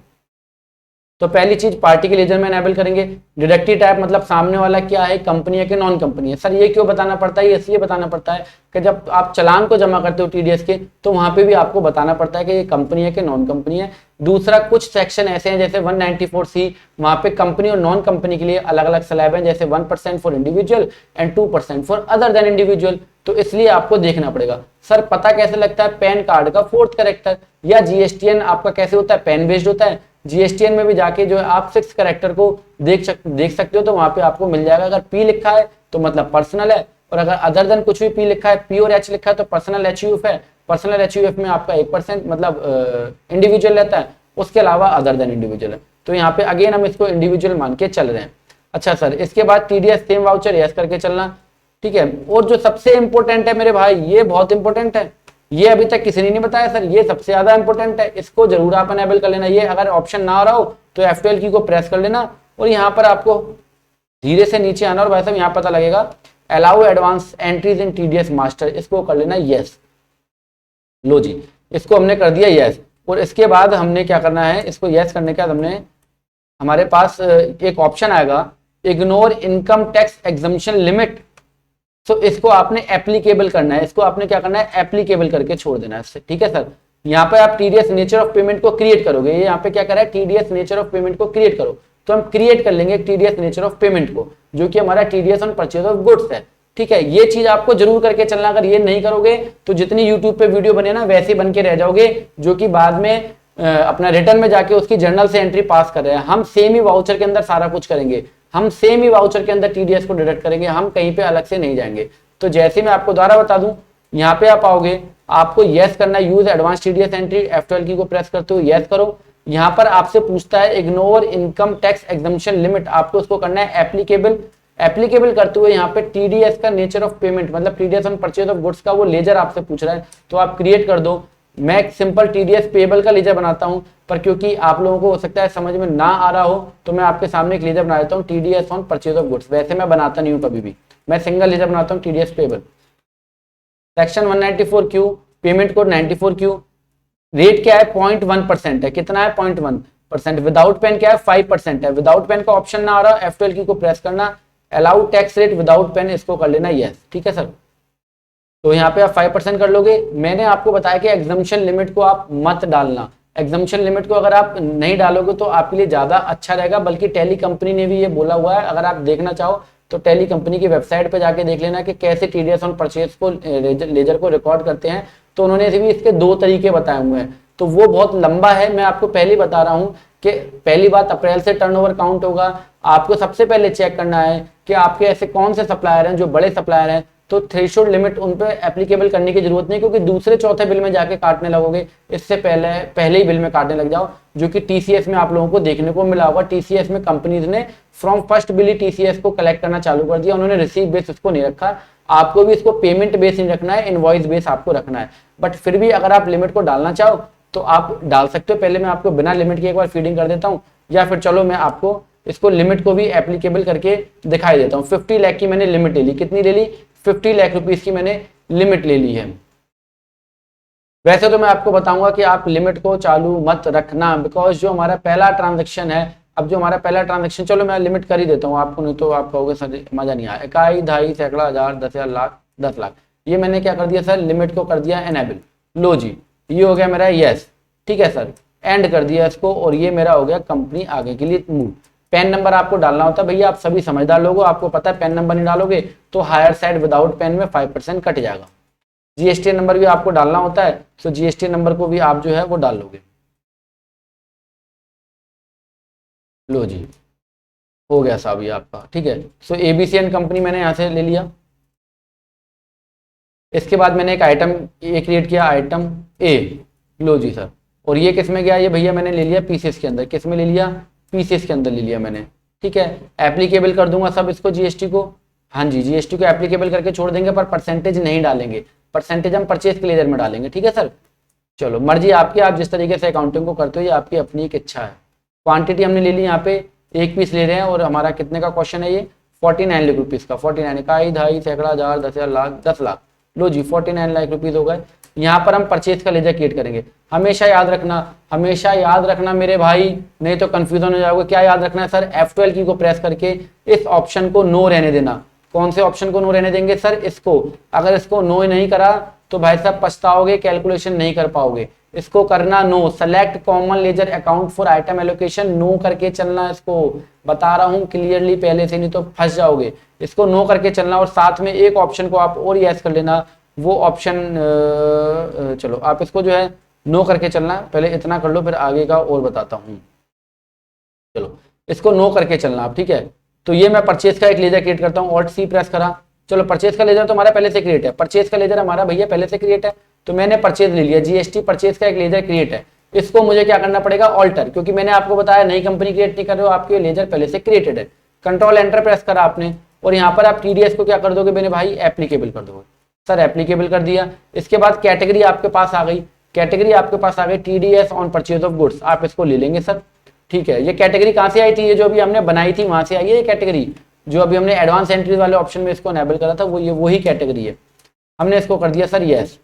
तो पहली चीज पार्टी के लेजर में एनेबल करेंगे। डिडक्टिव टाइप मतलब सामने वाला क्या है, कंपनी है कि नॉन कंपनी है। सर ये क्यों बताना पड़ता है, इसलिए बताना पड़ता है कि जब आप चालान को जमा करते हो TDS के, तो वहां पे भी आपको बताना पड़ता है कि ये कंपनी है कि नॉन कंपनी है। दूसरा, कुछ सेक्शन ऐसे हैं जैसे 194C, वहां पे कंपनी और नॉन कंपनी के लिए अलग अलग स्लैब है, जैसे 1% for individual and 2% for other than individual. तो इसलिए आपको देखना पड़ेगा। सर पता कैसे लगता है, पैन कार्ड का 4th कैरेक्टर, या GSTN आपका कैसे होता है, पैन बेस्ड होता है। GSTN में भी जाके जो है आप 6th कैरेक्टर को देख सकते हो, तो वहां पे आपको मिल जाएगा। अगर P लिखा है तो मतलब पर्सनल है, और अगर अदर देन कुछ भी P लिखा है, P और H लिखा है तो पर्सनल HUF है। पर्सनल HUF में आपका 1% मतलब इंडिविजुअल रहता है, उसके अलावा अदर देन इंडिविजुअल है। तो यहाँ पे अगेन हम इसको इंडिविजुअल मान के चल रहे हैं। अच्छा सर, इसके बाद TDS सेम वाउचर यस करके चलना, ठीक है। और जो सबसे इंपॉर्टेंट है मेरे भाई, ये बहुत इंपॉर्टेंट है, ये अभी तक किसी ने नहीं बताया सर, ये सबसे ज्यादा इंपॉर्टेंट है, इसको जरूर आप एनेबल कर लेना। ये अगर ऑप्शन ना आ रहा हो तो F12 की को प्रेस कर लेना, और यहाँ पर आपको धीरे से नीचे आना, और भाई साहब यहाँ पता लगेगा allow advance entries in TDS master, इसको कर लेना यस। लो जी, इसको हमने कर दिया यस। और इसके बाद हमने क्या करना है, इसको यस करने के बाद हमने, हमारे पास एक ऑप्शन आएगा ignore income tax exemption limit. तो इसको आपने एप्लीकेबल करना है, इसको आपने क्या करना है, एप्लीकेबल करके छोड़ देना है इससे, ठीक है सर। यहाँ पे आप टीडीएस नेचर ऑफ पेमेंट को क्रिएट करोगे। ये यहाँ पे क्या करा है, टीडीएस नेचर ऑफ पेमेंट को क्रिएट करो, तो हम क्रिएट कर लेंगे टीडीएस नेचर ऑफ पेमेंट को, जो कि हमारा TDS on purchase of goods है। ठीक है, ये चीज आपको जरूर करके चलना। अगर ये नहीं करोगे तो जितनी यूट्यूब पे वीडियो बने ना वैसे बन के रह जाओगे, जो कि बाद में अपना रिटर्न में जाके उसकी जर्नल से एंट्री पास कर रहे हैं। हम सेम ही वाउचर के अंदर सारा कुछ करेंगे, हम सेम ही वाउचर के अंदर टीडीएस को डिडक्ट करेंगे, हम कहीं पे अलग से नहीं जाएंगे। तो जैसे मैं आपको दोबारा बता दूं, यहाँ पे आप आओगे, आपको यस करना है, use advance TDS entry, F12 की को प्रेस करते हो यस करो। यहाँ पर आपसे पूछता है ignore income tax exemption limit, आपको उसको करना है एप्लीकेबल। एप्लीकेबल करते हुए यहाँ पे टीडीएस का नेचर ऑफ पेमेंट, मतलब TDS on purchase of goods का वो लेजर आपसे पूछ रहा है, तो आप क्रिएट कर दो। मैं एक सिंपल टीडीएस पेबल का लेजर बनाता हूं, पर क्योंकि आप लोगों को हो सकता है समझ में ना आ रहा हो, तो मैं आपके सामने एक लेजर बना देता हूं, TDS on purchase of goods. वैसे मैं बनाता नहीं हूं कभी भी, मैं सिंगल लेजर बनाता हूं, TDS payable. Section 194Q, payment code 94Q, rate क्या है 0.1% है, कितना है 0.1%। विदाउट पेन क्या है 5% है। विदाउट पेन का ऑप्शन ना आ रहा, F12 की को प्रेस करना, allow tax rate without PAN, इसको कर लेना यस। ठीक है सर, तो यहाँ पे आप 5% कर लोगे। मैंने आपको बताया कि एग्जम्पशन लिमिट को आप मत डालना, एग्जम्पशन लिमिट को अगर आप नहीं डालोगे तो आपके लिए ज्यादा अच्छा रहेगा। बल्कि टैली कंपनी ने भी ये बोला हुआ है, अगर आप देखना चाहो तो टैली कंपनी की वेबसाइट पे जाके देख लेना कि कैसे टीडीएस ऑन परचेज को लेजर को रिकॉर्ड करते हैं। तो उन्होंने भी इसके 2 तरीके बताए हुए हैं, तो वो बहुत लंबा है। मैं आपको पहले बता रहा हूँ कि पहली बात अप्रैल से टर्नओवर काउंट होगा। आपको सबसे पहले चेक करना है कि आपके ऐसे कौन से सप्लायर हैं जो बड़े सप्लायर हैं, तो थ्रेशोल्ड लिमिट उन पे एप्लीकेबल करने की जरूरत नहीं, क्योंकि दूसरे चौथे बिल में जाके काटने लगोगे, इससे पहले ही बिल में काटने लग जाओ, जो कि टीसीएस में आप लोगों को देखने को मिला होगा। टीसीएस में कंपनीज ने from first bill he TCS को कलेक्ट करना चालू कर दिया, उन्होंने रिसीव बेस उसको नहीं रखा। आपको भी इसको पेमेंट बेस नहीं रखना है, इनवॉइस बेस आपको रखना है। बट फिर भी अगर आप लिमिट को डालना चाहो तो आप डाल सकते हो। पहले मैं आपको बिना लिमिट के एक बार फीडिंग कर देता हूँ, या फिर चलो मैं आपको इसको लिमिट को भी एप्लीकेबल करके दिखाई देता हूँ। 50 लाख की मैंने लिमिट ले ली, कितनी ले ली 50 लाख रुपीस की मैंने लिमिट ले ली है। वैसे तो मैं आपको बताऊंगा कि आप लिमिट को चालू मत रखना, बिकॉज जो हमारा पहला ट्रांजैक्शन है, अब जो हमारा पहला ट्रांजैक्शन, चलो मैं लिमिट कर ही देता हूँ आपको, नहीं तो आप कहोगे सर मजा नहीं आया। इकाई, दहाई, सैकड़ा, हजार, 10,000, लाख, 10 लाख, ये मैंने क्या कर दिया सर, लिमिट को कर दिया एनेबल। लो जी, ये हो गया मेरा यस। ठीक है सर, एंड कर दिया इसको, और ये मेरा हो गया कंपनी आगे के लिए मूव। पैन नंबर आपको डालना होता है भैया, आप सभी समझदार लोगो, आपको पता है पैन नंबर नहीं डालोगे तो हायर साइड विदाउट पैन में 5% कट जाएगा। जीएसटी नंबर भी आपको डालना होता है, तो जीएसटी नंबर को भी आप जो है वो डाल लोगे। लो जी, हो गया साहब ये आपका। ठीक है, सो एबीसीएन कंपनी मैंने यहां से ले लिया। इसके बाद मैंने एक आइटम ए क्रिएट किया, आइटम ए। लो जी सर, और ये किस में गया, ये भैया मैंने ले लिया पीसीएस के अंदर। किस में ले लिया, पीसीएस के अंदर ले लिया मैंने। ठीक है, एप्लीकेबल कर दूंगा सब इसको जीएसटी को। हाँ जी, जीएसटी को एप्लीकेबल करके छोड़ देंगे, पर परसेंटेज नहीं डालेंगे, परसेंटेज हम परचेज के लेजर में डालेंगे। ठीक है सर, चलो मर्जी आपकी, आप जिस तरीके से अकाउंटिंग को करते हो ये आपकी अपनी एक इच्छा है। क्वांटिटी हमने ले ली, यहाँ पे 1 पीस ले रहे हैं, और हमारा कितने का क्वेश्चन है ये 49 लाख रुपीज का। 49 इकाई, दहाई, सैकड़ा, हजार, 10,000, लाख, 10 लाख। लो जी, 49 लाख रुपीज हो गए। यहाँ पर हम परचेज का लेजर क्रिएट करेंगे। हमेशा याद रखना, हमेशा याद रखना मेरे भाई, नहीं तो कंफ्यूजन हो जाओगे। क्या याद रखना है सर, F12 की को प्रेस करके इस ऑप्शन को नो रहने देना। कौन से ऑप्शन को नो रहने देंगे सर, इसको। अगर इसको नो नहीं करा तो भाई साहब पछताओगे, कैलकुलेशन नहीं कर पाओगे। इसको करना no, select common ledger account for item allocation, no करके चलना। इसको बता रहा हूं क्लियरली पहले से, नहीं तो फंस जाओगे। इसको नो करके चलना, और साथ में एक ऑप्शन को आप और यस कर लेना, वो ऑप्शन चलो आप इसको जो है नो करके चलना। पहले इतना कर लो, फिर आगे का और बताता हूँ। चलो इसको नो करके चलना आप। ठीक है, तो ये मैं परचेज का एक लेजर क्रिएट करता हूँ, ऑल्ट सी प्रेस करा। चलो परचेज का लेजर तो हमारा पहले से क्रिएट है, परचेज का लेजर हमारा भैया पहले से क्रिएट है, तो मैंने परचेज ले लिया। जीएसटी परचेज का एक लेजर क्रिएट है, इसको मुझे क्या करना पड़ेगा, ऑल्टर, क्योंकि मैंने आपको बताया नई कंपनी क्रिएट नहीं कर रहे हो, आपके लेजर पहले से क्रिएटेड है। कंट्रोल एंटर प्रेस करा आपने, और यहाँ पर आप टीडीएस को क्या कर दोगे मेरे भाई, एप्लीकेबल कर दोगे। सर एप्लीकेबल कर दिया। इसके बाद कैटेगरी आपके पास आ गई, कैटेगरी आपके पास आ गई TDS on purchase of goods, आप इसको ले लेंगे सर। ठीक है, ये कैटेगरी कहाँ से आई थी, ये जो अभी हमने बनाई थी वहां से आई है ये कैटेगरी, जो अभी हमने एडवांस एंट्रीज वाले ऑप्शन में इसको एनेबल करा था, वो ये वही कैटेगरी है। हमने इसको कर दिया सर यस।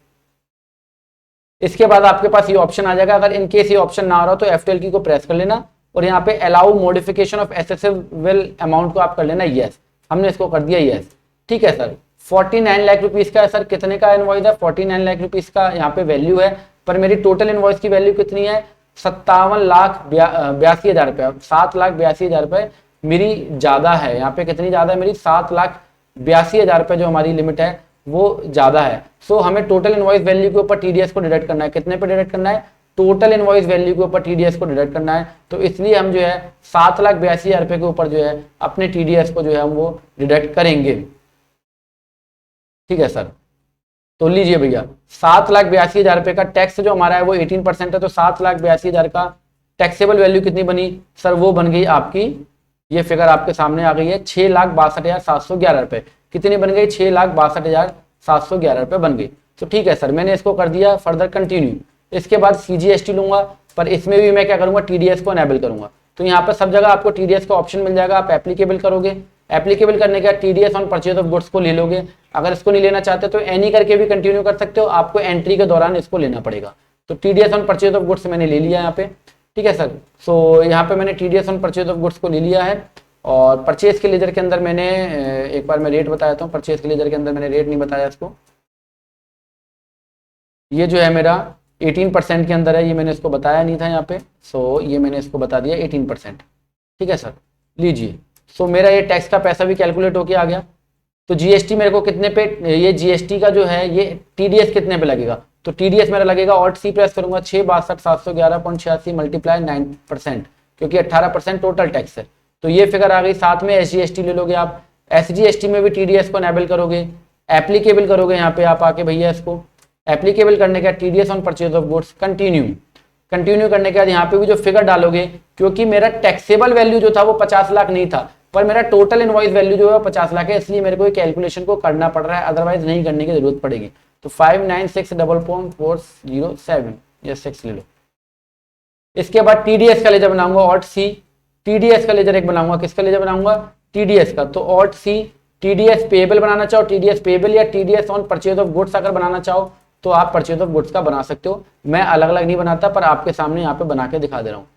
इसके बाद आपके पास ये ऑप्शन आ जाएगा, अगर इनकेस ये ऑप्शन ना आ रहा हो तो F12 की को प्रेस कर लेना, और यहाँ पे allow modification of accessible amount को आप कर लेना यस। हमने इसको कर दिया यस। ठीक है सर, 49 लाख रुपीस का है सर, कितने का इनवॉइस है, 49 लाख रुपीस का यहाँ पे वैल्यू है, पर मेरी टोटल इनवॉइस की वैल्यू कितनी है 57,82,000 रुपये। 7,82,000 रुपये मेरी ज़्यादा है, यहाँ पे कितनी ज़्यादा है मेरी 7,82,000 रुपये जो हमारी लिमिट है वो ज़्यादा है। सो हमें टोटल इनवॉइस वैल्यू के ऊपर टीडीएस को डिडक्ट करना है। कितने पे डिडक्ट करना है? टोटल इनवॉइस वैल्यू के ऊपर टीडीएस को डिडक्ट करना है। तो इसलिए हम जो है 7,82,000 रुपये के ऊपर जो है अपने टीडीएस को जो है हम वो डिडक्ट करेंगे। ठीक है सर, तो लीजिए भैया 7,82,000 रुपये का टैक्स जो हमारा है वो 18% है। तो 7,82,000 का टैक्सेबल वैल्यू कितनी बनी सर? वो बन गई आपकी, ये फिगर आपके सामने आ गई है 6,62,711 रुपये। कितनी बन गई? 6,62,711 रुपये बन गई। तो ठीक है सर, मैंने इसको कर दिया फर्दर कंटिन्यू। इसके बाद सीजीएसटी लूंगा, पर इसमें भी मैं क्या करूंगा? टीडीएस को एनेबल करूंगा। तो यहाँ पर सब जगह आपको टीडीएस का ऑप्शन मिल जाएगा, आप एप्लीकेबल करोगे। एप्लीकेबल करने के बाद TDS on purchase of goods को ले लोगे। अगर इसको नहीं लेना चाहते तो एनी करके भी कंटिन्यू कर सकते हो, आपको एंट्री के दौरान इसको लेना पड़ेगा। तो TDS on purchase of goods मैंने ले लिया यहाँ पे। ठीक है सर, सो यहाँ पे मैंने TDS on purchase of goods को ले लिया है। और परचेज के लेजर के अंदर मैंने एक बार मैं रेट बताया था, परचेज के लेजर के अंदर मैंने रेट नहीं बताया इसको। ये जो है मेरा 18% के अंदर है, ये मैंने इसको बताया नहीं था यहाँ पे। सो ये मैंने इसको बता दिया 18%। ठीक है सर, लीजिए। सो मेरा ये टैक्स का पैसा भी कैलकुलेट होके आ गया। तो जीएसटी मेरे को कितने पे, ये जीएसटी का जो है ये टीडीएस कितने पे लगेगा? तो टीडीएस मेरा लगेगा, ऑल्ट सी प्रेस करूंगा, 6,62,711.86 मल्टीप्लाई 9%, क्योंकि 18% टोटल टैक्स है। तो ये फिगर आ गई। साथ में एसजीएसटी ले लोगे आप, एसजीएसटी में भी टीडीएस को एनेबल करोगे, एप्लीकेबल करोगे यहाँ पे आप आके भैया। इसको एप्लीकेबल करने के बाद TDS on purchase of goods continue करने के बाद यहाँ पे भी जो फिगर डालोगे, क्योंकि मेरा टैक्सेबल वैल्यू जो था वो 50 लाख नहीं था, पर मेरा टोटल इनवॉइस वैल्यू जो है 50 लाख है, इसलिए मेरे को ये कैलकुलेशन को करना पड़ रहा है, अदरवाइज नहीं करने की जरूरत पड़ेगी। तो 596.407 या 6 ले लो। इसके बाद टीडीएस का लेजर बनाऊंगा, ऑल्ट सी। टीडीएस का लेजर एक बनाऊंगा, किसका लेजर बनाऊंगा? टीडीएस का। तो ऑल्ट सी, टीडीएस पेएबल बनाना चाहो टीडीएस पेएबल, या TDS on purchase of goods अगर बनाना चाहो तो आप परचेज ऑफ गुड्स का बना सकते हो। मैं अलग अलग नहीं बनाता, पर आपके सामने यहाँ पे बना के दिखा दे रहा हूँ।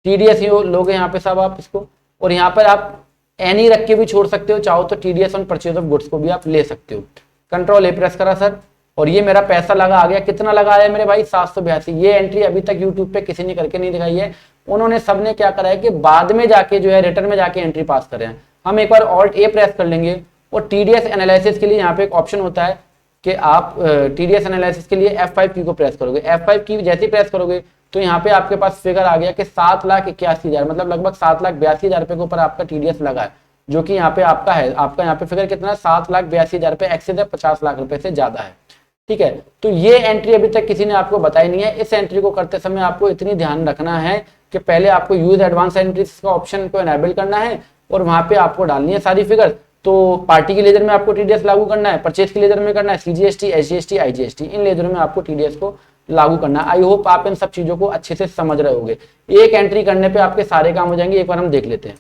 टीडीएस लोगे यहाँ पे सब आप इसको, और यहाँ पर आप एनी रख के भी छोड़ सकते हो, चाहो तो TDS on purchase of goods को भी आप ले सकते हो। कंट्रोल ए प्रेस करा सर, और ये मेरा पैसा लगा आ गया। कितना लगा है मेरे भाई? 782। ये एंट्री अभी तक यूट्यूब पे किसी ने करके नहीं दिखाई है। उन्होंने सबने क्या करा है कि बाद में जाके जो है रिटर्न में जाके एंट्री पास कर रहे हैं। हम एक बार ऑल्ट ए प्रेस कर लेंगे, और टीडीएस एनालिसिस के लिए यहाँ पे एक ऑप्शन होता है कि आप टीडीएस एनालिसिस के लिए F5 की को प्रेस करोगे। F5 की जैसे ही प्रेस करोगे तो यहाँ पे आपके पास फिगर आ गया कि 7,81,000, मतलब लगभग 7,82,000 रुपए के ऊपर आपका टीडीएस लगा है, जो कि यहाँ पे आपका है। आपका यहाँ पे फिगर कितना है? 7,82,000 रुपए, एक्सेस है 50 लाख रुपए से ज्यादा है। ठीक है, तो ये एंट्री अभी तक किसी ने आपको बताई नहीं है। इस एंट्री को करते समय आपको इतनी ध्यान रखना है कि पहले आपको यूज एडवांस एंट्रीज का ऑप्शन को एनेबल करना है, और वहां पे आपको डालनी है सारी फिगर। तो पार्टी के लेजर में आपको टीडीएस लागू करना है, परचेज के लेजर में करना है सीजीएसटी, एसजीएसटी, आईजीएसटी, इन लेजर में आपको टीडीएस को लागू करना है। आई होप आप इन सब चीजों को अच्छे से समझ रहे होंगे। एक एंट्री करने पे आपके सारे काम हो जाएंगे। एक बार हम देख लेते हैं।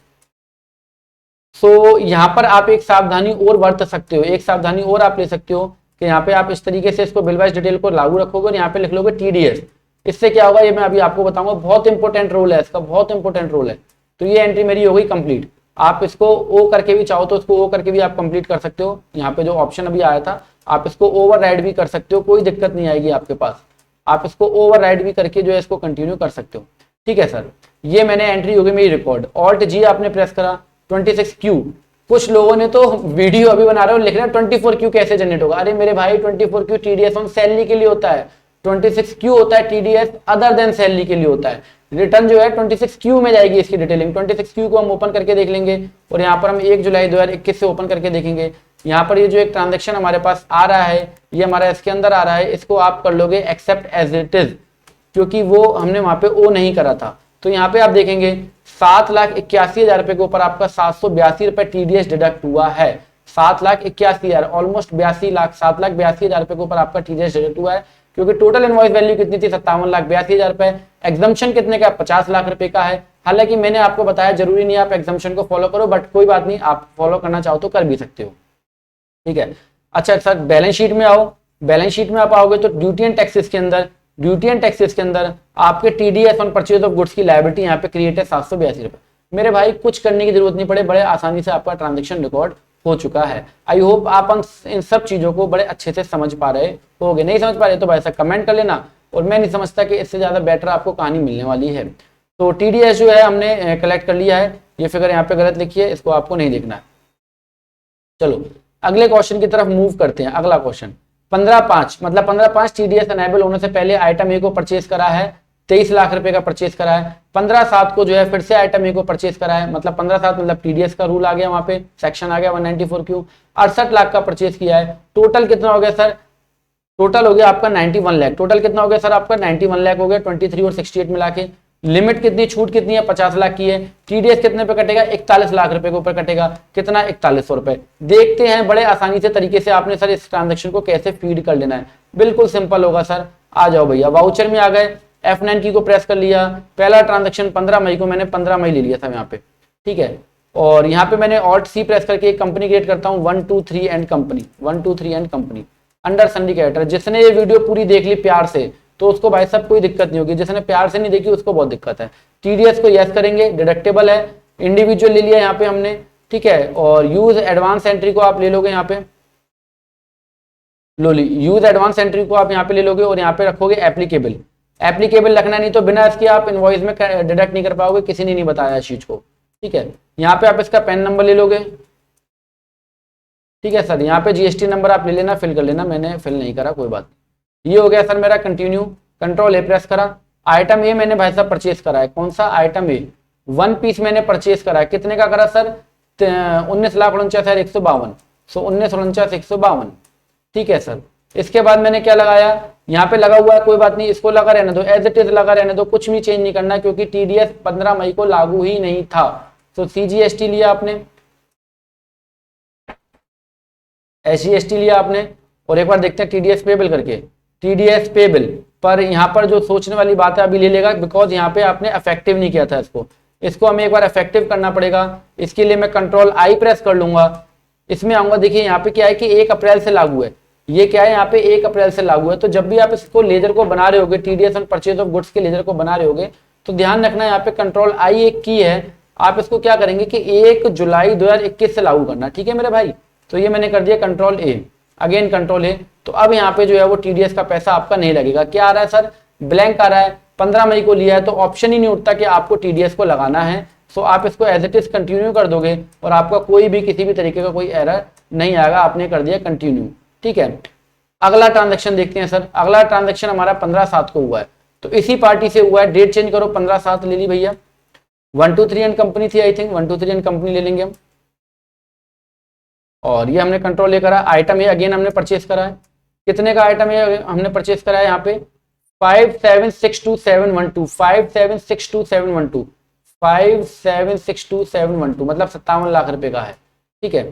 सो यहाँ पर आप एक सावधानी और बरत सकते हो, एक सावधानी और आप ले सकते हो कि यहाँ पे आप इस तरीके से इसको बिल वाइज डिटेल को लागू रखोगे, और यहाँ पे लिख लोगे टीडीएस। इससे क्या होगा ये मैं अभी आपको बताऊंगा, बहुत इंपॉर्टेंट रोल है इसका, बहुत इंपॉर्टेंट रोल है। तो ये एंट्री मेरी हो गई कंप्लीट। आप इसको ओ करके भी चाहो तो इसको ओ करके भी आप कंप्लीट कर सकते हो। यहाँ पे जो ऑप्शन अभी आया था आप इसको ओवरराइड भी कर सकते हो, कोई दिक्कत नहीं आएगी आपके पास। आप इसको ओवरराइड भी करके जो है इसको कंटिन्यू कर सकते हो। ठीक है सर, ये मैंने एंट्री होगी मेरी रिकॉर्ड। ऑल्ट जी आपने प्रेस करा, 26Q। कुछ लोगों ने तो वीडियो अभी बना रहे हो लिख रहे हैं 24Q कैसे जनरेट होगा। अरे मेरे भाई 24Q टीडीएस ऑन सैलरी के लिए होता है, 26Q होता है टीडीएस अदर देन सैलरी के लिए होता है। रिटर्न जो है 26Q में जाएगी इसकी डिटेलिंग। 26Q को हम ओपन करके देख लेंगे, और यहाँ पर हम 1 जुलाई 2021 से ओपन करके देखेंगे। यहाँ पर ये जो एक ट्रांजेक्शन हमारे पास आ रहा है ये हमारा इसके अंदर आ रहा है, इसको आप कर लोगे एक्सेप्ट एज इट इज, क्योंकि वो हमने वहां पे ओ नहीं करा था। तो यहाँ पे आप देखेंगे 7,81,000 रुपए के ऊपर आपका 782 रुपए टीडीएस डिडक्ट हुआ है। 7,81,000 ऑलमोस्ट 82 लाख, 7,82,000 रुपए के ऊपर आपका टीडीएस डिडक्ट हुआ है, क्योंकि टोटल इनवॉइस वैल्यू कितनी थी? 57,82,000 रुपए। एग्जम्पशन कितने का? 50 लाख रुपए का है। हालांकि मैंने आपको बताया जरूरी नहीं आप एग्जम्पशन को फॉलो करो, बट कोई बात नहीं, आप फॉलो करना चाहो तो कर भी सकते हो। ठीक है, अच्छा सर बैलेंस शीट में आओ। बैलेंस शीट में आप आओगे तो ड्यूटी एंड टैक्सेस के अंदर, ड्यूटी एंड टैक्सेस के अंदर आपके TDS on purchase of goods की लायबिलिटी यहाँ पे क्रिएट है 782 रुपए। मेरे भाई कुछ करने की जरूरत नहीं पड़े, बड़े आसानी से आपका ट्रांजेक्शन रिकॉर्ड हो चुका है। आई होप आप इन सब चीजों को बड़े अच्छे से समझ पा रहे होगे। नहीं समझ पा रहे तो भाई ऐसा कमेंट कर लेना, और मैं नहीं समझता कि इससे ज़्यादा बेटर आपको कहानी मिलने वाली है। तो TDS जो है हमने कलेक्ट कर लिया है, ये फिगर यहाँ पे गलत लिखी है, इसको आपको नहीं देखना है। चलो अगले क्वेश्चन की तरफ मूव करते हैं। अगला क्वेश्चन 15/5 मतलब 15/5 TDS अनेबल होने से पहले आइटम ए को परचेज करा है, 23 लाख रुपए का परचेज करा है। 15/7 को जो है फिर से आइटम ए को परचेज करा है, मतलब 15/7 मतलब TDS का रूल आ गया, वहां पे सेक्शन आ गया 194Q, 68 लाख का परचेज किया है। टोटल कितना हो गया सर? टोटल हो गया आपका 91 लाख। टोटल कितना हो गया सर आपका? 91 लाख हो गया 23 और 68 मिला के। लिमिट कितनी, छूट कितनी है? 50 लाख की है। TDS कितने पे कटेगा? 41 लाख रुपए के ऊपर कटेगा। कितना? 4100 रुपए। देखते हैं बड़े आसानी से तरीके से आपने सर इस ट्रांजेक्शन को कैसे फीड कर लेना है। बिल्कुल सिंपल होगा सर। आ जाओ भैया, वाउचर में आ गए, F9 की को प्रेस कर लिया। पहला ट्रांजेक्शन 15 मई को मैंने 15 मई ले लिया था यहाँ पे, ठीक है। और यहाँ पे मैंने Alt+C प्रेस करके एक कंपनी क्रिएट करता हूँ, 123 and company, 123 and company under syndicator. जिसने ये वीडियो पूरी देख ली प्यार से तो उसको भाई साहब कोई दिक्कत नहीं होगी, जिसने प्यार से नहीं देखी उसको बहुत दिक्कत है। TDS को यस करेंगे, डिडक्टेबल है। इंडिविजुअल ले लिया यहाँ पे हमने, ठीक है। और यूज एडवांस एंट्री को आप ले लोगे यहाँ पे, लो ली यूज एडवांस एंट्री को आप यहाँ पे ले लोगे और यहाँ पे रखोगे एप्लीकेबल। एप्लीकेबल रखना, नहीं तो बिना इसके आप इनवॉइस में डिडक्ट नहीं कर पाओगे, किसी ने नहीं बताया इस चीज को, ठीक है। यहाँ पे आप इसका पैन नंबर ले लोगे, ठीक है सर। यहाँ पे GST नंबर आप ले लेना, फिल कर लेना, मैंने फिल नहीं करा, कोई बात। ये हो गया सर मेरा कंटिन्यू। कंट्रोल ए प्रेस करा। आइटम ए मैंने भाई साहब परचेज करा है, कौन सा? आइटम ए 1 पीस मैंने परचेज करा है। कितने का करा सर? 19,49,152, 19,49,152, ठीक है सर। इसके बाद मैंने क्या लगाया? यहाँ पे लगा हुआ है, कोई बात नहीं, इसको लगा रहने दो, एज इट इज लगा रहने दो, कुछ भी चेंज नहीं करना क्योंकि TDS 15 मई को लागू ही नहीं था। तो CGST लिया आपने, SGST लिया आपने, और एक बार देखते हैं TDS पेबल करके। TDS पेबल पर यहाँ पर जो सोचने वाली बात है अभी ले लेगा, बिकॉज यहाँ पे आपने इफेक्टिव नहीं किया था इसको हमें एक बार इफेक्टिव करना पड़ेगा। इसके लिए मैं कंट्रोल आई प्रेस कर लूंगा, इसमें आऊंगा। देखिए यहाँ पे क्या है कि 1 अप्रैल से लागू है, ये क्या है यहाँ पे 1 अप्रैल से लागू है। तो जब भी आप इसको लेजर को बना रहे होगे, TDS on purchase of goods के लेजर को बना रहे होगे, तो ध्यान रखना यहाँ पे कंट्रोल आई एक की है, आप इसको क्या करेंगे कि 1 जुलाई 2021 से लागू करना, ठीक है मेरे भाई। तो ये मैंने कर दिया कंट्रोल ए, अगेन कंट्रोल ए। तो अब यहाँ पे जो है वो TDS का पैसा आपका नहीं लगेगा। क्या आ रहा है सर? ब्लैंक आ रहा है। 15 मई को लिया है तो ऑप्शन ही नहीं उठता कि आपको TDS को लगाना है। सो आप इसको एज इट इज कंटिन्यू कर दोगे और आपका कोई भी किसी भी तरीके का कोई एरर नहीं आएगा, आपने कर दिया कंटिन्यू, ठीक है। अगला ट्रांजेक्शन देखते हैं सर। अगला ट्रांजेक्शन हमारा 15/7 को हुआ है, तो इसी पार्टी से हुआ है। डेट चेंज करो, 15/7 ले ली भैया। 123 एंड कंपनी थी, आई थिंक 123 एंड कंपनी ले लेंगे हम। और ये हमने कंट्रोल ए करा। आइटम ए अगेन हमने परचेज करा है। कितने का आइटम ए हमने परचेज करा है? यहाँ पे 5762,712, 5762,712, 5762,712 मतलब 57 लाख रुपए का है, ठीक है।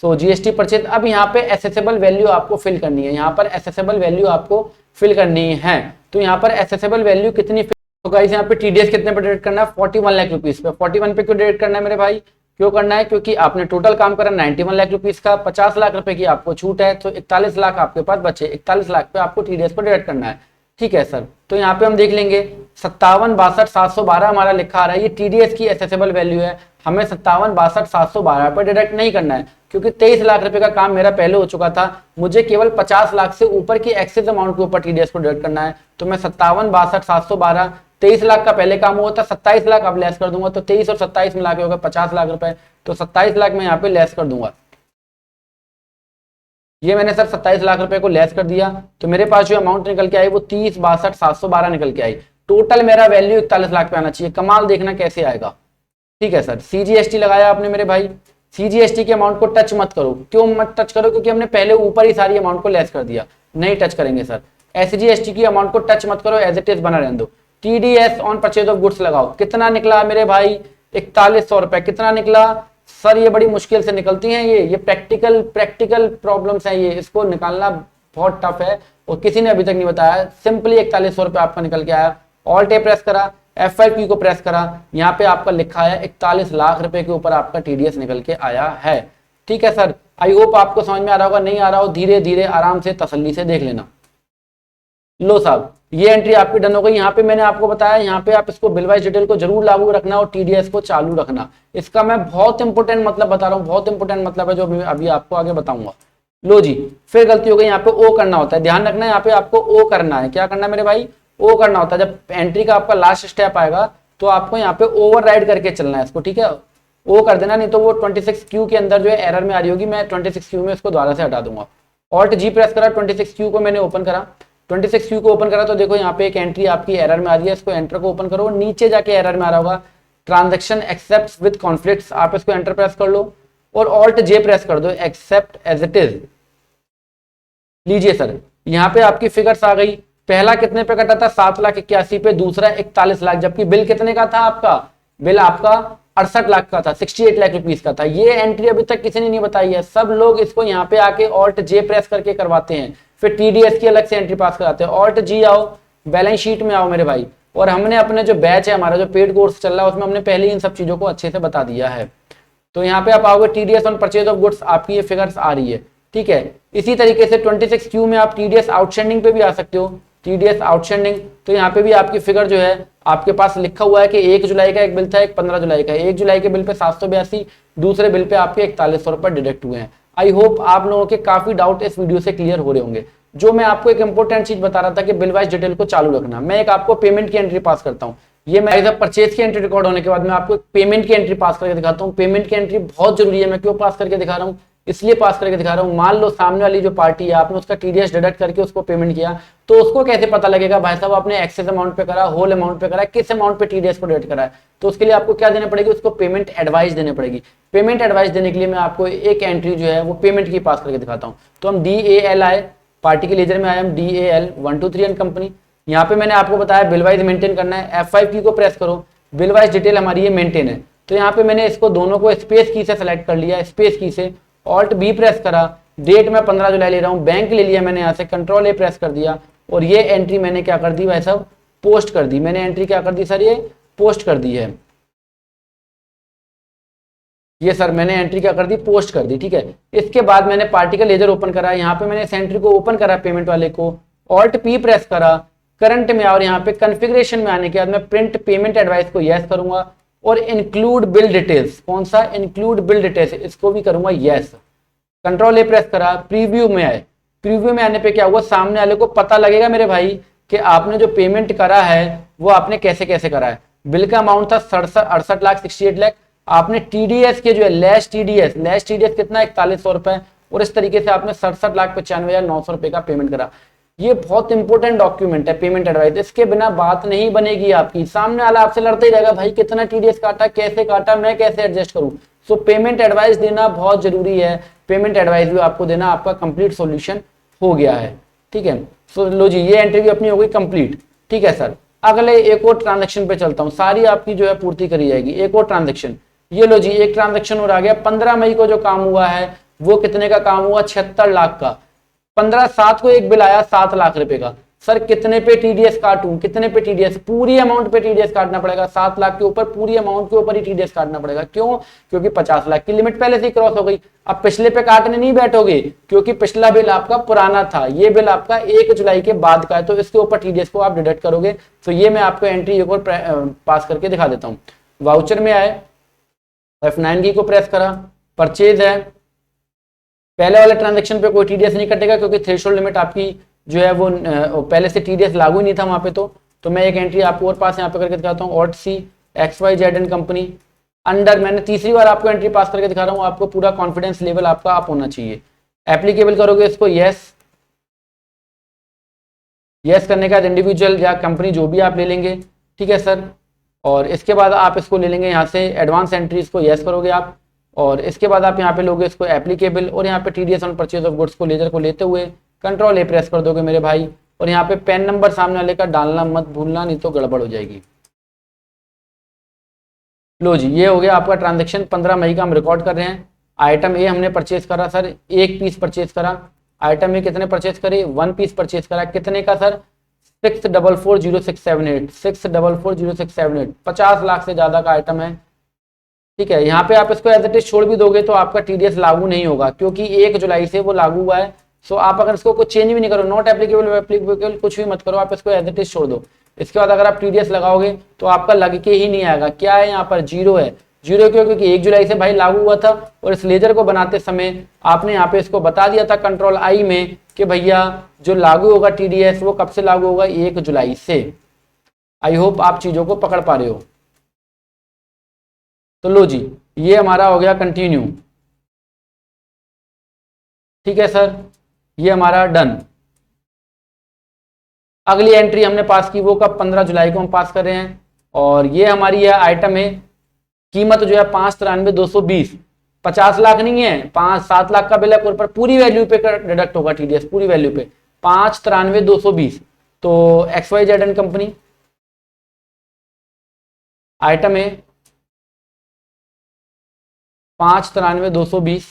सो GST परचेज। अब यहाँ पे एसेसेबल वैल्यू आपको फिल करनी है, यहाँ पर एसेसेबल वैल्यू आपको फिल करनी है। तो यहाँ पर एसेसेबल वैल्यू कितनी? तो गाइस यहाँ पे TDS कितने पे डिडक्ट करना है? 41 लाख रुपीज पे। 41 पे क्यों डिडक्ट करना है मेरे भाई? क्यों करना है? क्योंकि आपने टोटल काम करा 91 लाख रुपीज का, 50 लाख रुपए की आपको छूट है, तो 41 लाख आपके पास बचे। 41 लाख पे आपको TDS को डिडक्ट करना है, ठीक है सर। तो यहाँ पे हम देख लेंगे 57,62,712 हमारा लिखा आ रहा है, ये TDS की एसेसेबल वैल्यू है। हमें 57,62,712 पे डिडक्ट नहीं करना है क्योंकि 23 लाख रुपए का काम मेरा पहले हो चुका था। मुझे केवल 50 लाख से ऊपर की एक्सेस अमाउंट के ऊपर TDS को डिडक्ट करना है। तो मैं 57,62,712, 23 लाख का पहले काम हुआ था, 27 लाख अब लेस कर दूंगा, तो 23 और 27 मिला के होगा 50 लाख रुपए। तो 27 लाख में यहाँ पे लेस कर दूंगा। ये मैंने सर 27 लाख रुपए को लेस कर दिया, तो मेरे पास जो अमाउंट निकल के आई वो 30,62,712 निकल के आई। टोटल मेरा वैल्यू 41 लाख पे आना चाहिए। कमाल देखना कैसे आएगा, ठीक है सर। CGST लगाया आपने मेरे भाई। CGST के अमाउंट को टच मत करो। क्यों मत टच करो? क्योंकि हमने पहले ऊपर ही सारी अमाउंट को लेस कर दिया, नहीं टच करेंगे सर। SGST की अमाउंट को टच मत करो, एज इट इज बना रहने दो। TDS on purchase of goods लगाओ। कितना निकला मेरे भाई? 4100 रुपए। कितना निकला सर? ये बड़ी मुश्किल से निकलती हैं, ये प्रैक्टिकल प्रॉब्लम्स हैं, ये इसको निकालना बहुत टफ है और किसी ने अभी तक नहीं बताया। सिंपली 4100 रुपए आपका निकल के आया। ऑल्ट ए प्रेस करा, F5 को प्रेस करा, यहाँ पे आपका लिखा है 41 लाख रुपए के ऊपर आपका TDS निकल के आया है, ठीक है सर। आई होप आपको समझ में आ रहा होगा। नहीं आ रहा हो धीरे धीरे आराम से तसल्ली से देख लेना। लो साहब, ये एंट्री आपकी डन हो गई। यहाँ पे मैंने आपको बताया, यहाँ पे आप इसको बिल वाइज डिटेल को जरूर लागू रखना और TDS को चालू रखना। इसका मैं बहुत इंपोर्टेंट मतलब बता रहा हूँ, बहुत इंपोर्टेंट मतलब है जो अभी आपको आगे बताऊंगा। लो जी, फिर गलती हो गई, यहाँ पे ओ करना होता है, ध्यान रखना है। यहाँ पे आपको ओ करना है। क्या करना है मेरे भाई? ओ करना होता है। जब एंट्री का आपका लास्ट स्टेप आएगा तो आपको यहाँ पे ओवरराइड करके चलना है इसको, ठीक है, ओ कर देना, नहीं तो वो 26Q के अंदर जो है एरर में आ रही होगी, मैं 26Q में इसको दोबारा से हटा दूंगा। ऑल्ट जी प्रेस करा, 26Q को मैंने ओपन करा, 26Q को ओपन करा तो देखो यहाँ पे एक एंट्री आपकी एरर में आ रही है, इसको एंटर को ओपन करो, नीचे जाके एरर में आ रहा होगा ट्रांजैक्शन एक्सेप्ट विद कॉन्फ्लिक्ट्स, आप इसको एंटर प्रेस कर लो और ऑल्ट जे प्रेस कर दो, एक्सेप्ट एज इट इज। लीजिए सर, यहाँ पे आपकी फिगर्स आ गई, पहला कितने पे कटा था 7,81,000 पे, दूसरा 41 लाख, जबकि बिल कितने का था आपका, बिल आपका 68 लाख का था, 68 लाख रुपीस का था। ये एंट्री अभी तक किसी ने नहीं बताई है, सब लोग इसको यहाँ पे आके ऑल्ट जे प्रेस करके करवाते हैं, फिर टीडीएस की अलग से एंट्री पास कराते हैं। ऑल्ट जी आओ, बैलेंस शीट में आओ मेरे भाई, और हमने अपने जो बैच है, हमारा जो पेड कोर्स चल रहा है, उसमें हमने पहले इन सब चीजों को अच्छे से बता दिया है। तो यहाँ पे आप आओगे, TDS on purchase of goods, आपकी ये फिगर्स आ रही है, ठीक है। इसी तरीके से 26Q में आप टीडीएस आउटस्टैंडिंग पे भी आ सकते हो, टीडीएस आउटस्टैंडिंग, तो यहाँ पे भी आपकी फिगर जो है आपके पास लिखा हुआ है कि 1 जुलाई का एक बिल था, एक 15 जुलाई का, 1 जुलाई के बिल पे 782, दूसरे बिल पे आपके 4100 रुपए डिडक्ट हुए हैं। आई होप आप लोगों के काफी डाउट इस वीडियो से क्लियर हो रहे होंगे। जो मैं आपको एक इंपॉर्टेंट चीज बता रहा था कि बिल वाइज डिटेल को चालू रखना, मैं एक आपको पेमेंट की एंट्री पास करता हूँ, ये मैं परचेज की एंट्री रिकॉर्ड होने के बाद मैं आपको पेमेंट की एंट्री पास करके दिखाता हूँ। पेमेंट की एंट्री बहुत जरूरी है, मैं क्यों पास करके दिखा रहा हूँ, इसलिए पास करके दिखा रहा हूँ। मान लो सामने वाली जो पार्टी है, आपने उसका टीडीएस डिडक्ट करके उसको पेमेंट किया, तो उसको कैसे पता लगेगा भाई साहब आपने एक्सेस अमाउंट पे करा, होल अमाउंट पे करा, किस अमाउंट पे टीडीएस को डिडक्ट करा है। तो उसके लिए आपको क्या देनी पड़ेगी, उसको पेमेंट एडवाइस देनी पड़ेगी। पेमेंट एडवाइस देने के लिए मैं आपको एक एंट्री जो है वो पेमेंट की पास करके दिखाता हूँ। तो हम DAL आए, पार्टी के लेजर में आए हम, DAL 123 एंड कंपनी। यहाँ पे मैंने आपको बताया बिल वाइज मेंटेन करना है, F5 की को प्रेस करो, बिल वाइज डिटेल हमारी ये मेंटेन है। तो यहाँ पे मैंने इसको दोनों को स्पेस की से सेलेक्ट कर लिया, स्पेस की से ऑल्ट बी प्रेस करा, डेट में 15 जुलाई ले रहा हूँ, बैंक ले लिया मैंने यहाँ से, कंट्रोल ए प्रेस कर दिया, और ये एंट्री मैंने क्या कर दी भाई साहब, पोस्ट कर दी। मैंने एंट्री क्या कर दी सर, ये पोस्ट कर दी है, ये सर मैंने एंट्री क्या कर दी, पोस्ट कर दी, ठीक है। इसके बाद मैंने पार्टी का लेजर ओपन करा, यहाँ पे मैंने इस एंट्री को ओपन करा पेमेंट वाले को, ऑल्ट पी प्रेस करा, करंट में और यहाँ पे कॉन्फ़िगरेशन में आने के बाद मैं प्रिंट पेमेंट एडवाइस को यस करूंगा, और इंक्लूड बिल डिटेल्स, कौन सा, इंक्लूड बिल डिटेल्स, इसको भी करूंगा यस। कंट्रोल ए प्रेस करा, प्रीव्यू में आए, प्रीव्यू में आने पे क्या हुआ, सामने वाले को पता लगेगा मेरे भाई कि आपने जो पेमेंट करा है वो आपने कैसे कैसे करा है। बिल का अमाउंट था 68 लाख 68 लाख, आपने टीडीएस के जो है लेस टीडीएस कितना 4100 रुपए, और इस तरीके से आपने 67,95,900 रुपए का पेमेंट करा। ये बहुत इंपॉर्टेंट डॉक्यूमेंट है पेमेंट एडवाइस, इसके बिना बात नहीं बनेगी आपकी। सामने वाला आपसे लड़ता ही रहेगा, भाई कितना टीडीएस काटा, कैसे काटा, मैं कैसे एडजस्ट करूं। सो पेमेंट एडवाइस देना बहुत जरूरी है, पेमेंट एडवाइस भी आपको देना, आपका कंप्लीट सॉल्यूशन हो गया है, ठीक है। सो लो जी, ये एंट्री भी अपनी हो गई कंप्लीट, ठीक है सर। अगले एक और ट्रांजेक्शन पे चलता हूँ, सारी आपकी जो है पूर्ति करी जाएगी। एक और ट्रांजेक्शन, ये लो जी, एक ट्रांजेक्शन और आ गया। 15 मई को जो काम हुआ है वो कितने का काम हुआ, 76 लाख का। 15/7 को एक बिल आया 7 लाख रुपए का। सर कितने पे टीडीएस काटूं, कितने पे टीडीएस, पूरी अमाउंट पे टीडीएस काटना पड़ेगा, 7 लाख के ऊपर पूरी अमाउंट के ऊपर ही टीडीएस काटना पड़ेगा। क्यों, क्योंकि 50 लाख की लिमिट पहले से ही क्रॉस हो गई। अब पिछले पे काटने नहीं बैठोगे, क्योंकि पिछला बिल आपका पुराना था, ये बिल आपका 1 जुलाई के बाद का है, तो इसके ऊपर टीडीएस को आप डिडक्ट करोगे। तो ये मैं आपको एंट्री एक और पास करके दिखा देता हूँ। वाउचर में आए, F9 की को प्रेस करा, परचेज है, पहले वाले ट्रांजैक्शन पे कोई टीडीएस नहीं कटेगा, क्योंकि थ्रेशोल्ड लिमिट आपकी जो है वो पहले से टीडीएस लागू ही नहीं था वहां पे। तो मैं एक एंट्री आपको और पास यहाँ पे करके दिखाता हूँ, alt C XYZ and company under, मैंने तीसरी बार आपको एंट्री पास करके दिखा रहा हूँ। आपको पूरा कॉन्फिडेंस लेवल आपका अप होना चाहिए। एप्लीकेबल करोगे इसको यस, यस करने के बाद इंडिविजुअल या कंपनी जो भी आप ले लेंगे, ठीक है सर। और इसके बाद आप इसको ले लेंगे यहाँ से एडवांस एंट्रीज को यस करोगे आप, और इसके बाद आप यहाँ पे लोगे इसको एप्लीकेबल, और यहाँ पे TDS on purchase of goods को लेजर को लेते हुए कंट्रोल ए प्रेस कर दोगे मेरे भाई, और यहाँ पे पेन नंबर सामने वाले का डालना मत भूलना, नहीं तो गड़बड़ हो जाएगी। लो जी, ये हो गया आपका ट्रांजेक्शन। 15 मई का हम रिकॉर्ड कर रहे हैं। आइटम ए हमने परचेज करा सर, 1 पीस परचेज करा। आइटम ए कितने परचेज करे, 1 पीस परचेज करा। कितने का सर, 6440678, 6440678, 50 लाख से ज्यादा का आइटम है, ठीक है। यहाँ पे आप इसको एज इट इज छोड़ भी दोगे तो आपका टीडीएस लागू नहीं होगा, क्योंकि 1 जुलाई से वो लागू हुआ है। सो आप अगर इसको कुछ चेंज भी नहीं करो, नॉट एप्लीकेबल एप्लीकेबल कुछ भी मत करो, आप इसको एज इट इज छोड़ दो। इसके बाद अगर आप टीडीएस लगाओगे तो आपका लग के ही नहीं आएगा। क्या है यहाँ पर, 0 है। 0 क्यों? क्योंकि 1 जुलाई से भाई लागू हुआ था और इस लेजर को बनाते समय आपने यहाँ पे इसको बता दिया था कंट्रोल आई में कि भैया जो लागू होगा टीडीएस वो कब से लागू होगा, 1 जुलाई से। आई होप आप चीजों को पकड़ पा रहे हो। तो लो जी, ये हमारा हो गया कंटिन्यू। ठीक है सर, ये हमारा डन। अगली एंट्री हमने पास की वो कब, 15 जुलाई को हम पास कर रहे हैं और ये हमारी है आइटम है, कीमत जो है 5,93,220, 50 लाख नहीं है, 5-7 लाख का बिल है, पर पूरी वैल्यू पे डिडक्ट होगा टीडीएस, पूरी वैल्यू पे 5,93,220। तो XYZ कंपनी आइटम है 5,93,220,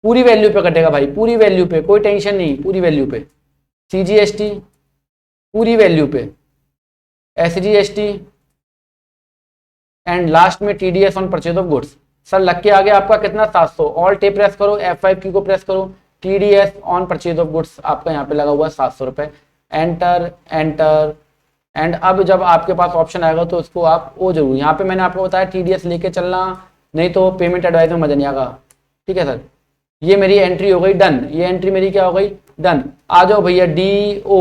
पूरी वैल्यू पे कटेगा भाई, पूरी वैल्यू पे, कोई टेंशन नहीं, पूरी वैल्यू पे। CGST पूरी वैल्यू पे, SGST एंड लास्ट में TDS on purchase of goods. Sir लग के आगे आपका कितना, 700। ऑल्ट ए प्रेस करो, F5 की को प्रेस करो, TDS on purchase of goods आपका यहाँ पे लगा हुआ है 700 रुपए। एंटर एंटर एंड अब जब आपके पास ऑप्शन आएगा तो उसको आप वो जरूर, यहाँ पे मैंने आपको बताया TDS लेके चलना, नहीं तो पेमेंट एडवाइस में मजा नहीं आएगा। ठीक है सर, ये मेरी एंट्री हो गई डन, ये एंट्री मेरी क्या हो गई, डन। आ जाओ भैया DO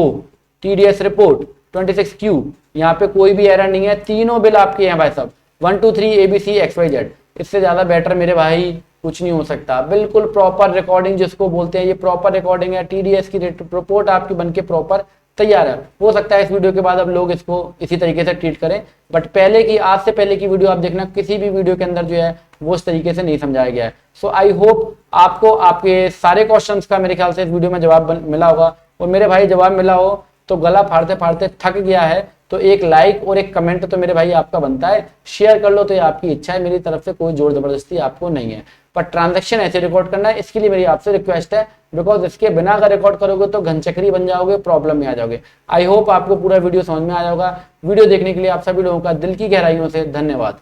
TDS रिपोर्ट 26Q, यहाँ पे कोई भी एरर नहीं है, तीनों बिल आपके हैं भाई साहब, 1 2 3 ABC XYZ। इससे ज्यादा बेटर मेरे भाई कुछ नहीं हो सकता। बिल्कुल प्रॉपर रिकॉर्डिंग जिसको बोलते हैं, ये प्रॉपर रिकॉर्डिंग है, TDS की रिपोर्ट आपकी बनके प्रॉपर तैयार है। हो सकता है इस वीडियो के बाद अब लोग इसको इसी तरीके से ट्रीट करें, बट पहले की, आज से पहले की वीडियो आप देखना, किसी भी वीडियो के अंदर जो है वो इस तरीके से नहीं समझाया गया है। सो आई होप आपको आपके सारे क्वेश्चंस का मेरे ख्याल से इस वीडियो में जवाब मिला होगा। और मेरे भाई जवाब मिला हो तो गला फाड़ते फाड़ते थक गया है तो एक लाइक और एक कमेंट तो मेरे भाई आपका बनता है, शेयर कर लो तो ये आपकी इच्छा है, मेरी तरफ से कोई जोर जबरदस्ती आपको नहीं है। पर ट्रांजैक्शन ऐसे रिकॉर्ड करना है, इसके लिए मेरी आपसे रिक्वेस्ट है, बिकॉज इसके बिना अगर रिकॉर्ड करोगे तो घनचक्री बन जाओगे, प्रॉब्लम में आ जाओगे। आई होप आपको पूरा वीडियो समझ में आया होगा। वीडियो देखने के लिए आप सभी लोगों का दिल की गहराइयों से धन्यवाद।